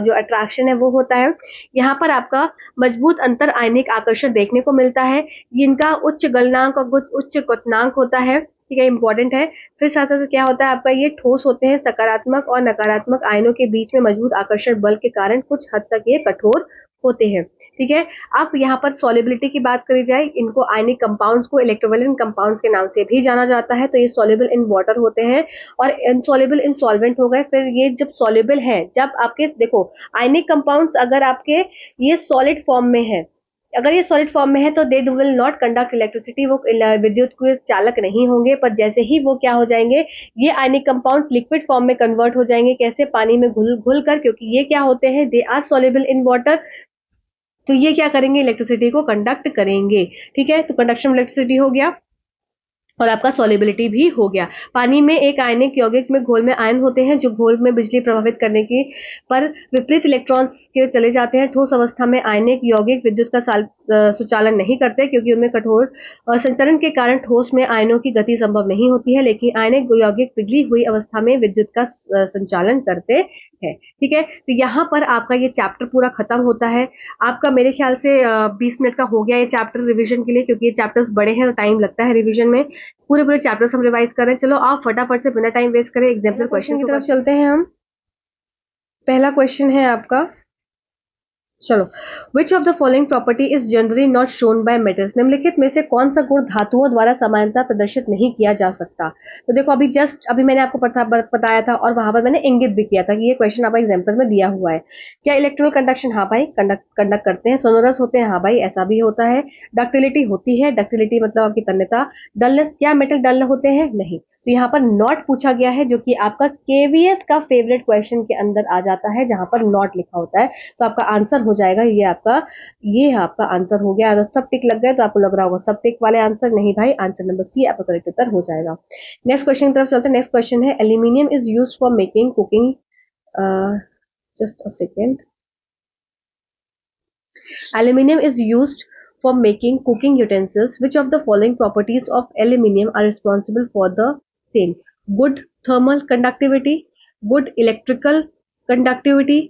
जो अट्रैक्शन है वो होता है। यहाँ पर आपका मजबूत अंतर आयनिक आकर्षण देखने को मिलता है, इनका उच्च गलनांक और उच्च क्वथनांक होता है। ठीक है, इंपॉर्टेंट है। फिर साथ साथ क्या होता है आपका, ये ठोस होते हैं, सकारात्मक और नकारात्मक आयनों के बीच में मजबूत आकर्षण बल के कारण कुछ हद तक ये कठोर होते हैं। ठीक है, अब यहाँ पर सॉल्युबिलिटी की बात करी जाए, इनको आयनिक कंपाउंड्स को इलेक्ट्रोवैलेंट कंपाउंड्स के नाम से भी जाना जाता है। तो ये सॉल्युबल इन वाटर होते हैं और इनसॉल्युबल इन सॉल्वेंट हो गए। फिर ये जब सॉल्युबल है, जब आपके देखो आयनिक कंपाउंड्स अगर आपके ये सॉलिड फॉर्म में है, अगर ये सॉलिड फॉर्म में है तो they will not conduct electricity, वो विद्युत के चालक नहीं होंगे। पर जैसे ही वो क्या हो जाएंगे, ये आयनिक कंपाउंड लिक्विड फॉर्म में कन्वर्ट हो जाएंगे, कैसे, पानी में घुल कर, क्योंकि ये क्या होते हैं, they are soluble in water. तो ये क्या करेंगे, इलेक्ट्रिसिटी को कंडक्ट करेंगे। ठीक है, तो कंडक्शन इलेक्ट्रिसिटी हो गया। और आपका सॉल्युबिलिटी भी हो गया। पानी में एक आयनिक यौगिक में घोल में आयन होते हैं जो घोल में बिजली प्रभावित करने की पर विपरीत इलेक्ट्रॉन्स के चले जाते हैं। ठोस अवस्था में आयनिक यौगिक विद्युत का सुचालन नहीं करते क्योंकि उनमें कठोर संचरण के कारण ठोस में आयनों की गति संभव नहीं होती है, लेकिन आयनिक यौगिक पिघली हुई अवस्था में विद्युत का संचालन करते हैं। ठीक है, तो यहाँ पर आपका ये चैप्टर पूरा खत्म होता है। आपका मेरे ख्याल से 20 मिनट का हो गया ये चैप्टर रिवीजन के लिए, क्योंकि ये चैप्टर्स बड़े हैं और टाइम लगता है रिवीजन में। पूरे पूरे चैप्टर्स हम रिवाइज कर रहे हैं। चलो आप फटाफट से बिना टाइम वेस्ट करें एग्जाम्पल क्वेश्चन की तरफ चलते हैं हम। पहला क्वेश्चन है आपका, चलो, विच of the following property is generally not shown by metals. निम्नलिखित में से कौन सा गुण धातुओं द्वारा समानता प्रदर्शित नहीं किया जा सकता। तो देखो अभी मैंने आपको बताया था और वहां पर मैंने इंगित भी किया था कि ये क्वेश्चन आपका एग्जाम्पल में दिया हुआ है। क्या इलेक्ट्रिकल कंडक्शन, हाँ भाई कंडक्ट करते हैं। सोनोरस होते हैं, हाँ भाई ऐसा भी होता है। डक्टिलिटी होती है, डक्टिलिटी मतलब आपकी तन्यता। डलनेस, क्या मेटल डल होते हैं, नहीं। तो यहाँ पर नॉट पूछा गया है जो कि आपका केवीएस का फेवरेट क्वेश्चन के अंदर आ जाता है, जहां पर नॉट लिखा होता है। तो आपका आंसर हो जाएगा ये आपका आंसर हो गया। अगर सब टिक लग गए तो आपको लग रहा होगा सब टिक वाले आंसर, नहीं भाई, आंसर नंबर सी आपका करेक्ट उत्तर हो जाएगा। नेक्स्ट क्वेश्चन की तरफ चलते हैं। नेक्स्ट क्वेश्चन है, aluminium is used for making cooking, just a second. Aluminium is used for making cooking utensils. Which of the following properties of aluminium are responsible for the same? Good thermal conductivity, good electrical conductivity,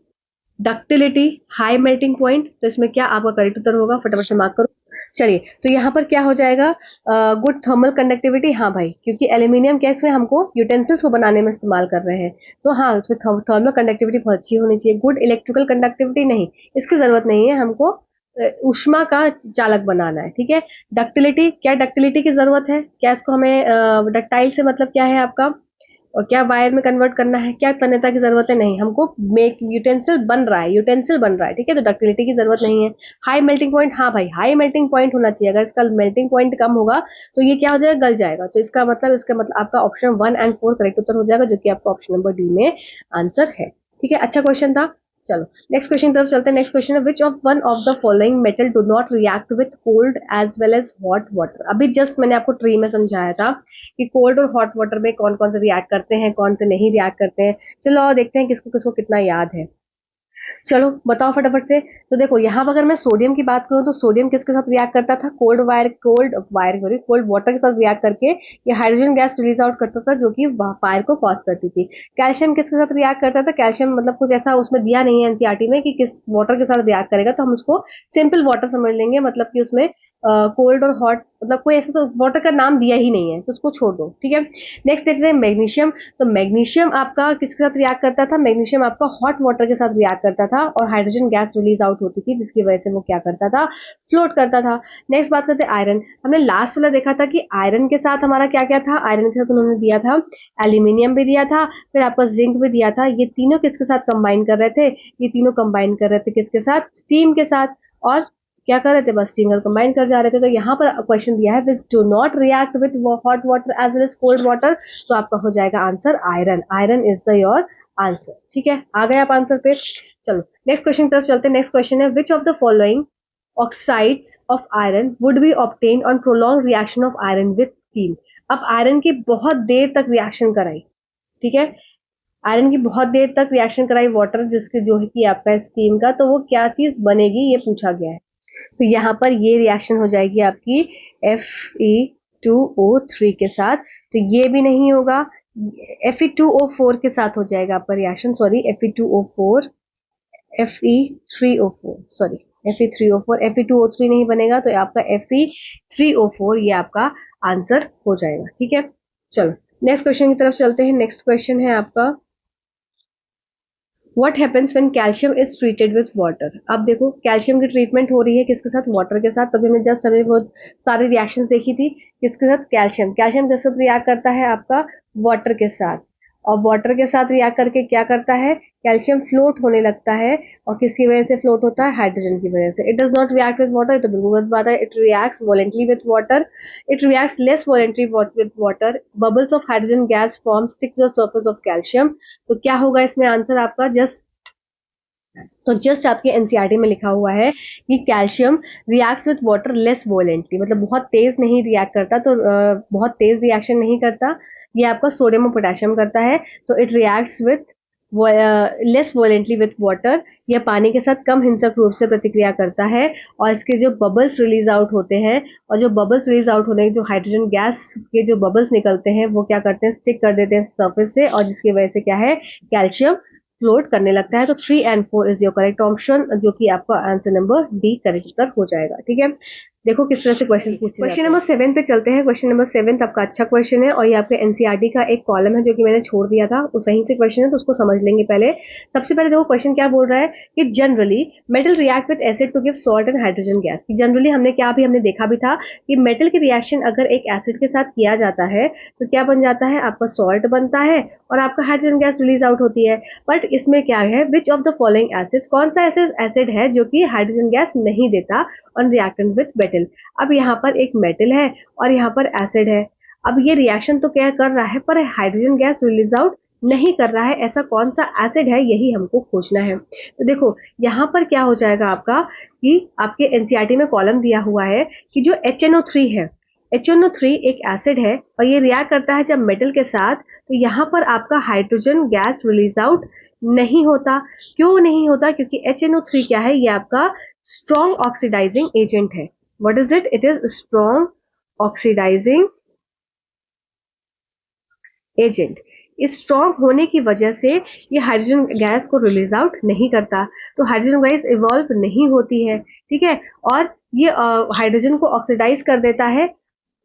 ductility, high melting point. तो इसमें क्या आपका correct उत्तर होगा, फटाफट से mark करो। चलिए, तो यहाँ पर क्या हो जाएगा, गुड थर्मल कंडक्टिविटी, हाँ भाई, क्योंकि एल्यूमिनियम क्या इसमें हमको यूटेंसिल्स को बनाने में इस्तेमाल कर रहे हैं, तो हाँ उसमें थर्मल कंडक्टिविटी बहुत अच्छी होनी चाहिए। गुड इलेक्ट्रिकल कंडक्टिविटी नहीं, इसकी जरूरत नहीं है, हमको ऊष्मा का चालक बनाना है। ठीक है, डक्टिलिटी, क्या डक्टिलिटी की जरूरत है, क्या इसको हमें डक्टाइल से मतलब क्या है आपका, और क्या वायर में कन्वर्ट करना है, क्या तन्यता की जरूरत है, नहीं, हमको मेक यूटेंसिल बन रहा है, यूटेंसिल बन रहा है। ठीक है, तो डक्टिलिटी की जरूरत नहीं है। हाई मेल्टिंग पॉइंट, हाँ भाई हाई मेल्टिंग पॉइंट होना चाहिए। अगर इसका मेल्टिंग पॉइंट कम होगा तो ये क्या हो जाएगा, गल जाएगा। तो इसका मतलब आपका ऑप्शन 1 एंड 4 करेक्ट उत्तर हो जाएगा, जो कि आपका ऑप्शन नंबर डी में आंसर है। ठीक है, अच्छा क्वेश्चन था। चलो नेक्स्ट क्वेश्चन की तरफ चलते हैं। नेक्स्ट क्वेश्चन है, which of one of the following metal do not react with cold as well as hot water. अभी जस्ट मैंने आपको ट्री में समझाया था कि कोल्ड और हॉट वाटर में कौन कौन से रिएक्ट करते हैं, कौन से नहीं रिएक्ट करते हैं। चलो और देखते हैं किसको किसको कितना याद है। चलो बताओ फटाफट से। तो देखो यहाँ पर अगर मैं सोडियम की बात करूँ तो सोडियम किसके साथ रिएक्ट करता था, कोल्ड वाटर के साथ रिएक्ट करके ये हाइड्रोजन गैस रिलीज आउट करता था, जो कि फायर को कॉज करती थी। कैल्शियम किसके साथ रिएक्ट करता था, कैल्शियम मतलब कुछ ऐसा उसमें दिया नहीं है एनसीईआरटी में कि किस वाटर के साथ रिएक्ट करेगा, तो हम उसको सिंपल वाटर समझ लेंगे, मतलब कि उसमें कोल्ड और हॉट मतलब कोई ऐसा तो वाटर का नाम दिया ही नहीं है, तो उसको छोड़ दो। ठीक है, नेक्स्ट देखते हैं मैग्नीशियम। तो मैग्नीशियम आपका किसके साथ रिएक्ट करता था, मैग्नीशियम आपका हॉट वाटर के साथ रिएक्ट करता था और हाइड्रोजन गैस रिलीज आउट होती थी, जिसकी वजह से वो क्या करता था, फ्लोट करता था। नेक्स्ट बात करते हैं आयरन। हमने लास्ट वाला देखा था कि आयरन के साथ हमारा क्या क्या था, आयरन के साथ उन्होंने दिया था एल्यूमिनियम भी दिया था, फिर आपका जिंक भी दिया था। ये तीनों किसके साथ कंबाइन कर रहे थे, ये तीनों कंबाइन कर रहे थे किसके साथ, स्टीम के साथ। और क्या कर रहे थे, बस सिंगल कंबाइन कर जा रहे थे। तो यहाँ पर क्वेश्चन दिया है which do not react with hot water as well as cold water, तो आपका हो जाएगा answer iron. Iron is the your answer. ठीक है, आ गए आप आंसर पे। चलो नेक्स्ट क्वेश्चन की तरफ चलते हैं। नेक्स्ट क्वेश्चन है, which of the following oxides of iron would be obtain on prolong reaction of iron with steam. अब आयरन की बहुत देर तक रिएक्शन कराई, ठीक है, आयरन की बहुत देर तक रिएक्शन कराई वाटर जिसके जो है कि आपका स्टीम का, तो वो क्या चीज बनेगी ये पूछा गया है। तो यहाँ पर ये रिएक्शन हो जाएगी आपकी Fe2O3 के साथ, तो ये भी नहीं होगा। Fe2O4 के साथ हो जाएगा आपका reaction, sorry Fe2O4 Fe3O4 sorry Fe3O4 Fe2O3 नहीं बनेगा, तो आपका Fe3O4 ये आपका आंसर हो जाएगा। ठीक है, चलो नेक्स्ट क्वेश्चन की तरफ चलते हैं। नेक्स्ट क्वेश्चन है आपका, what happens when calcium is treated with water. अब देखो कैल्शियम की ट्रीटमेंट हो रही है किसके साथ, वाटर के साथ। तो अभी मैं जस्ट हमने बहुत सारी रिएक्शंस देखी थी किसके साथ, कैल्शियम। कैल्शियम किसके साथ रिएक्ट करता है आपका, वाटर के साथ, और वाटर के साथ रिएक्ट करके क्या करता है, कैल्शियम फ्लोट होने लगता है। और किसकी वजह से फ्लोट होता है, हाइड्रोजन की वजह से। It does not react with water, तो बिल्कुल गलत बात है। It reacts voluntarily with water, it reacts less voluntarily with water. Bubbles of hydrogen gas form stick the surface of calcium. तो क्या होगा इसमें आंसर आपका, जस्ट तो जस्ट आपके एनसीईआरटी में लिखा हुआ है कि calcium reacts with water less violently, मतलब बहुत तेज नहीं रिएक्ट करता, तो बहुत तेज रिएक्शन नहीं करता। ये आपका सोडियम और पोटेशियम करता है, तो it reacts with less violently with water, यह पानी के साथ कम हिंसक रूप से प्रतिक्रिया करता है। और इसके जो बबल्स रिलीज आउट होते हैं, और जो बबल्स रिलीज आउट होने के जो हाइड्रोजन गैस के जो बबल्स निकलते हैं, वो क्या करते हैं, स्टिक कर देते हैं सरफेस से, और जिसकी वजह से क्या है, कैल्शियम फ्लोट करने लगता है। तो 3 and 4 is your correct option, जो कि आपका आंसर नंबर डी करेक्ट उत्तर हो जाएगा। ठीक है, देखो किस तरह से क्वेश्चन पूछे। क्वेश्चन नंबर 7 पे चलते हैं। क्वेश्चन नंबर 7 आपका अच्छा क्वेश्चन है, और ये आपके एनसीईआरटी का एक कॉलम है जो कि मैंने छोड़ दिया था, उस वहीं से क्वेश्चन है, तो उसको समझ लेंगे पहले। सबसे पहले देखो क्वेश्चन क्या बोल रहा है कि generally metal react with acid to give salt and hydrogen gas. Generally हमने देखा भी था कि मेटल की रिएक्शन अगर एक एसिड के साथ किया जाता है तो क्या बन जाता है, आपका सॉल्ट बनता है और आपका हाइड्रोजन गैस रिलीज आउट होती है। बट इसमें क्या है, which of the following acids, कौन सा ऐसे एसिड है जो कि हाइड्रोजन गैस नहीं देता ऑन रिएक्टेंट विद मेटल। अब यहाँ पर एक मेटल है और यहाँ पर एसिड है। अब ये रिएक्शन तो क्या कर रहा है, पर हाइड्रोजन गैस रिलीज आउट नहीं कर रहा है। ऐसा कौन सा एसिड है, यही हमको खोजना है। तो देखो यहाँ पर क्या हो जाएगा आपका, कि आपके एनसीईआरटी में कॉलम दिया हुआ है कि जो HNO3 है, HNO3 एक एसिड है और ये रिएक्ट करता है जब मेटल के साथ, तो यहाँ पर आपका हाइड्रोजन गैस रिलीज आउट नहीं होता। क्यों नहीं होता, क्योंकि HNO3 क्या है, ये आपका स्ट्रॉन्ग ऑक्सीडाइजिंग एजेंट है। What is it, it is strong oxidising agent. इस स्ट्रॉन्ग होने की वजह से ये हाइड्रोजन गैस को रिलीज आउट नहीं करता, तो हाइड्रोजन गैस इवॉल्व नहीं होती है। ठीक है, और ये हाइड्रोजन को ऑक्सीडाइज कर देता है,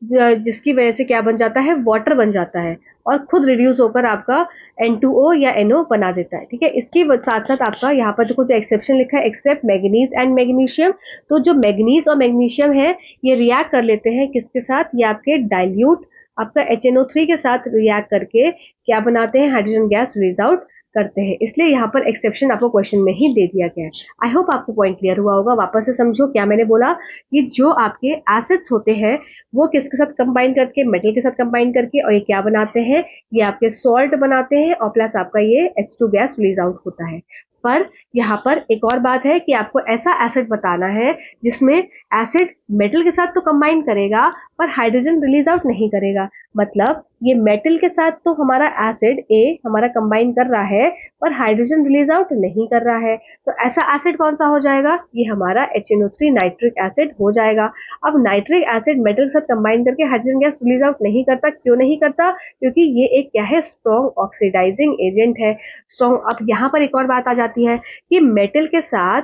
जिसकी वजह से क्या बन जाता है, वाटर बन जाता है, और खुद रिड्यूस होकर आपका N2O या NO बना देता है। ठीक है, इसके साथ साथ आपका यहाँ पर जो कुछ एक्सेप्शन लिखा है, एक्सेप्ट मैग्नीज एंड मैग्नीशियम। तो जो मैग्नीज और मैग्नीशियम है, ये रिएक्ट कर लेते हैं किसके साथ, ये आपके डाइल्यूट आपका HNO3 के साथ रिएक्ट करके क्या बनाते हैं, हाइड्रोजन गैस रिलीज आउट करते हैं। इसलिए यहाँ पर एक्सेप्शन आपको क्वेश्चन में ही दे दिया गया है। आई होप आपको पॉइंट क्लियर हुआ होगा। वापस से समझो क्या मैंने बोला, कि जो आपके एसिड्स होते हैं वो किसके साथ कंबाइन करके, मेटल के साथ कंबाइन करके, और ये क्या बनाते हैं, ये आपके सॉल्ट बनाते हैं, और प्लस आपका ये H2 गैस रिलीज आउट होता है। पर यहाँ पर एक और बात है कि आपको ऐसा एसिड बताना है जिसमें एसिड मेटल के साथ तो कंबाइन करेगा पर हाइड्रोजन रिलीज आउट नहीं करेगा। मतलब ये मेटल के साथ तो हमारा एसिड ए हमारा कंबाइन कर रहा है, पर हाइड्रोजन रिलीज आउट नहीं कर रहा है। तो ऐसा एसिड कौन सा हो जाएगा, ये हमारा HNO3 नाइट्रिक एसिड हो जाएगा। अब नाइट्रिक एसिड मेटल के साथ कंबाइन करके हाइड्रोजन गैस रिलीज आउट नहीं करता। क्यों नहीं करता, क्योंकि ये एक क्या है, स्ट्रॉन्ग ऑक्सीडाइजिंग एजेंट है, स्ट्रॉन्ग। अब यहाँ पर एक और बात आ जाती है कि मेटल के साथ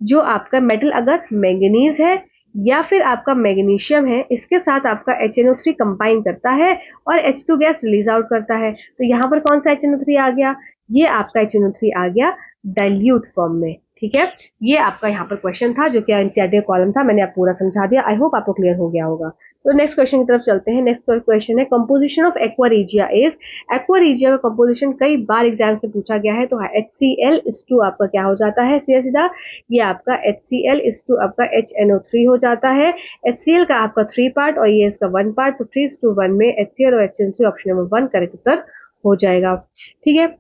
जो आपका मेटल अगर मैंगनीज है या फिर आपका मैग्नीशियम है, इसके साथ आपका HNO3 कंबाइन करता है और H2 गैस रिलीज आउट करता है। तो यहाँ पर कौन सा HNO3 आ गया, ये आपका HNO3 आ गया डाइल्यूट फॉर्म में। ठीक है, ये आपका यहाँ पर क्वेश्चन था जो कि एनसीईआरटी कॉलम था, मैंने आप पूरा समझा दिया। आई होप आपको क्लियर हो गया होगा। तो नेक्स्ट क्वेश्चन की तरफ चलते हैं। नेक्स्ट क्वेश्चन है, composition of aqua is. Aqua का कंपोजिशन कई बार एग्जाम से पूछा गया है। तो HCl इस टू आपका क्या हो जाता है, सीधा सीधा ये आपका HCl इस टू आपका HNO3 हो जाता है। HCl का आपका 3 पार्ट और ये इसका 1 पार्ट, तो 3:1 में HCl और HNO3 ऑप्शन नंबर 1 करेक्ट उत्तर हो जाएगा। ठीक है,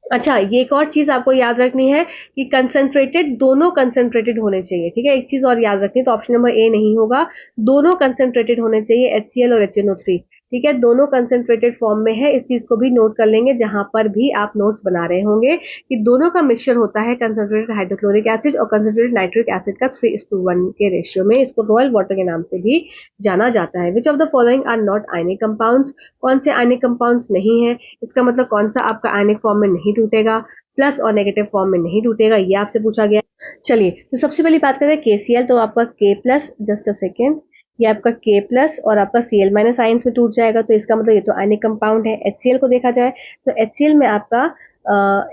अच्छा ये एक और चीज आपको याद रखनी है कि कंसंट्रेटेड, दोनों कंसंट्रेटेड होने चाहिए। ठीक है, एक चीज और याद रखनी है, तो ऑप्शन नंबर ए नहीं होगा, दोनों कंसंट्रेटेड होने चाहिए, HCl और HNO3। ठीक है, दोनों कंसंट्रेटेड फॉर्म में है, इस चीज को भी नोट कर लेंगे जहां पर भी आप नोट्स बना रहे होंगे, कि दोनों का मिक्सचर होता है कंसंट्रेटेड हाइड्रोक्लोरिक एसिड और कंसंट्रेटेड नाइट्रिक एसिड का 3:1 के रेशियो में। इसको रॉयल वाटर के नाम से भी जाना जाता है। Which of the following are not ionic compounds, कौन से आयनिक कंपाउंड्स नहीं है, इसका मतलब कौन सा आपका आयनिक फॉर्म में नहीं टूटेगा, प्लस और नेगेटिव फॉर्म में नहीं टूटेगा, ये आपसे पूछा गया। चलिए तो सबसे पहली बात करें KCl, तो आपका K plus, just a second, ये आपका K प्लस और आपका Cl माइनस आयंस में टूट जाएगा, तो इसका मतलब ये तो आयनिक कंपाउंड है। HCl को देखा जाए तो HCl में आपका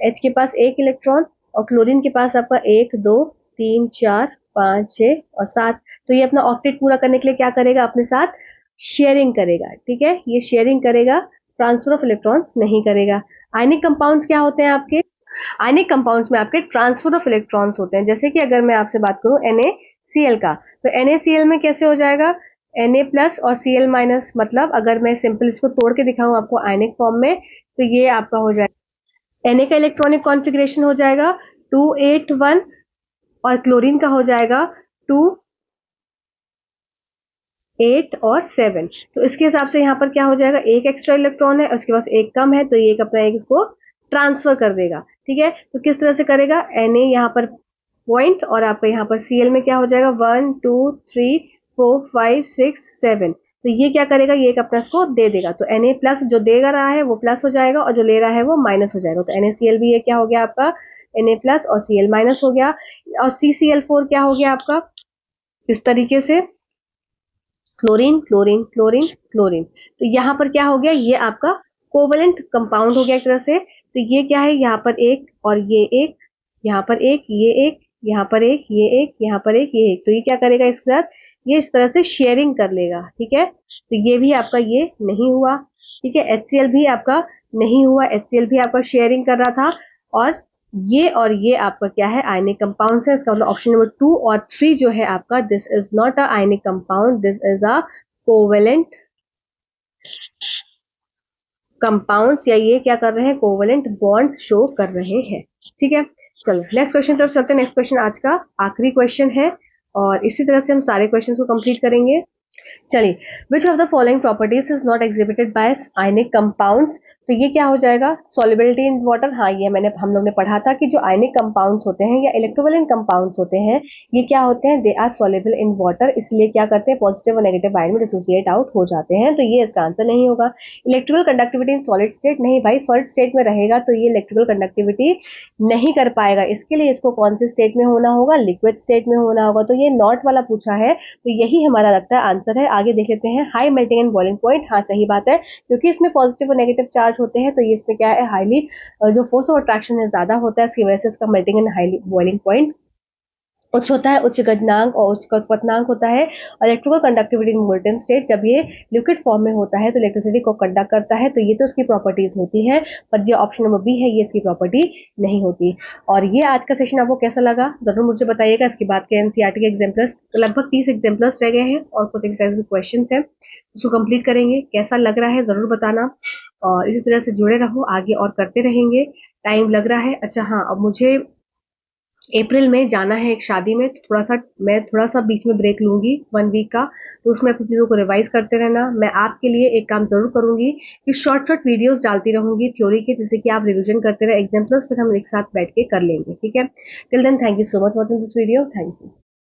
H के पास 1 इलेक्ट्रॉन और क्लोरीन के पास आपका 1 2 3 4 5 6 और 7, तो ये अपना ऑक्टेट पूरा करने के लिए क्या करेगा, अपने साथ शेयरिंग करेगा। ठीक है, ये शेयरिंग करेगा, ट्रांसफर ऑफ इलेक्ट्रॉन्स नहीं करेगा। आयनिक कंपाउंड्स क्या होते हैं आपके, आयनिक कंपाउंड्स में आपके ट्रांसफर ऑफ इलेक्ट्रॉन्स होते हैं। जैसे कि अगर मैं आपसे बात करूं NaCl का, तो NaCl में कैसे हो जाएगा, Na प्लस और Cl माइनस। मतलब अगर मैं सिंपल इसको तोड़ के दिखाऊं आपको आयनिक फॉर्म में, तो ये आपका हो जाएगा Na का इलेक्ट्रॉनिक कॉन्फ़िगरेशन हो जाएगा 281 और क्लोरीन का हो जाएगा 2 8 और 7। तो इसके हिसाब से यहाँ पर क्या हो जाएगा, एक एक्स्ट्रा इलेक्ट्रॉन है, उसके पास एक कम है, तो ये एक अपना एक इसको ट्रांसफर कर देगा। ठीक है, तो किस तरह से करेगा, Na यहाँ पर पॉइंट और आपका यहाँ पर Cl में क्या हो जाएगा 1 2 3 4 5 6 7। तो ये क्या करेगा, ये एक अपना इसको दे देगा। तो Na प्लस जो देगा रहा है वो प्लस हो जाएगा और जो ले रहा है वो माइनस हो जाएगा। तो NaCl भी ये क्या हो गया आपका Na प्लस और Cl माइनस हो गया। और CCl4 क्या हो गया आपका इस तरीके से, क्लोरीन क्लोरीन क्लोरीन क्लोरीन। तो यहाँ पर क्या हो गया, ये आपका कोवलेंट कंपाउंड हो गया एक तरह से। तो ये क्या है, यहाँ पर एक और ये एक, यहाँ पर एक ये एक, यहाँ पर एक ये एक, यहाँ पर एक ये एक। तो ये क्या करेगा इसके साथ, ये इस तरह से शेयरिंग कर लेगा। ठीक है, तो ये भी आपका ये नहीं हुआ। ठीक है, HCl भी आपका नहीं हुआ, HCl भी आपका शेयरिंग कर रहा था। और ये आपका क्या है, आयनिक कंपाउंड है। इसका मतलब ऑप्शन नंबर 2 और 3 जो है आपका, this is not a ionic compound, this is a covalent compounds, या ये क्या कर रहे हैं, कोवेलेंट बॉन्ड्स शो कर रहे हैं। ठीक है, चलो नेक्स्ट क्वेश्चन तरफ चलते हैं। नेक्स्ट क्वेश्चन आज का आखिरी क्वेश्चन है और इसी तरह से हम सारे क्वेश्चन को कंप्लीट करेंगे। चलिए, विच of the following properties is not exhibited by ionic compounds. तो ये क्या हो जाएगा, सॉल्युबिलिटी इन वाटर। हाँ, ये हम लोग ने पढ़ा था कि जो आयनिक कंपाउंड्स होते हैं या इलेक्ट्रोवैलेंट कंपाउंड्स होते हैं, ये क्या होते हैं, they are soluble in water, इसलिए क्या करते हैं, पॉजिटिव और नेगेटिव आयन में डिसोसिएट आउट हो जाते हैं। तो ये इसका आंसर नहीं होगा। Electrical conductivity in solid state, नहीं भाई, सॉलिड स्टेट में रहेगा तो ये इलेक्ट्रिकल कंडक्टिविटी नहीं कर पाएगा। इसके लिए इसको कौन से स्टेट में होना होगा, लिक्विड स्टेट में होना होगा। तो ये नॉट वाला पूछा है, तो यही हमारा लगता है आंसर है। आगे देख लेते हैं, high melting and boiling point. हाँ, सही बात है, क्योंकि इसमें पॉजिटिव और नेगेटिव चार्ज होते हैं, तो ये इसमें क्या है, हाईली जो फोर्स ऑफ अट्रैक्शन है ज्यादा होता है, इसकी वजह से इसका melting and highly boiling point उच्च होता है, उच्च गलनांक और उच्च क्वथनांक होता है। इलेक्ट्रिकल कंडक्टिविटी इन मोल्टेन स्टेट, जब ये लिक्विड फॉर्म में होता है तो इलेक्ट्रिसिटी को कंडक्ट करता है। तो ये तो इसकी प्रॉपर्टीज होती है, पर जो ऑप्शन नंबर बी है ये इसकी प्रॉपर्टी नहीं होती। और ये आज का सेशन आपको कैसा लगा जरूर मुझे बताइएगा। इसके बाद के एनसीईआरटी के एग्जाम्पल्स लगभग 30 एग्जाम्पल्स रह गए हैं और कुछ एग्जाम्पल क्वेश्चन है, उसको कंप्लीट करेंगे। कैसा लग रहा है जरूर बताना और इसी तरह से जुड़े रहो, आगे और करते रहेंगे। टाइम लग रहा है। अच्छा हाँ, अब मुझे अप्रैल में जाना है एक शादी में, तो मैं थोड़ा सा बीच में ब्रेक लूंगी 1 वीक का। तो उसमें अपनी चीज़ों को रिवाइज करते रहना। मैं आपके लिए एक काम जरूर करूंगी कि शॉर्ट शॉर्ट वीडियोस डालती रहूंगी थ्योरी के, जिससे कि आप रिवीजन करते रहे एग्जाम्पल्स, फिर हम एक साथ बैठ के कर लेंगे। ठीक है, till then thank you so much watching this video, thank you.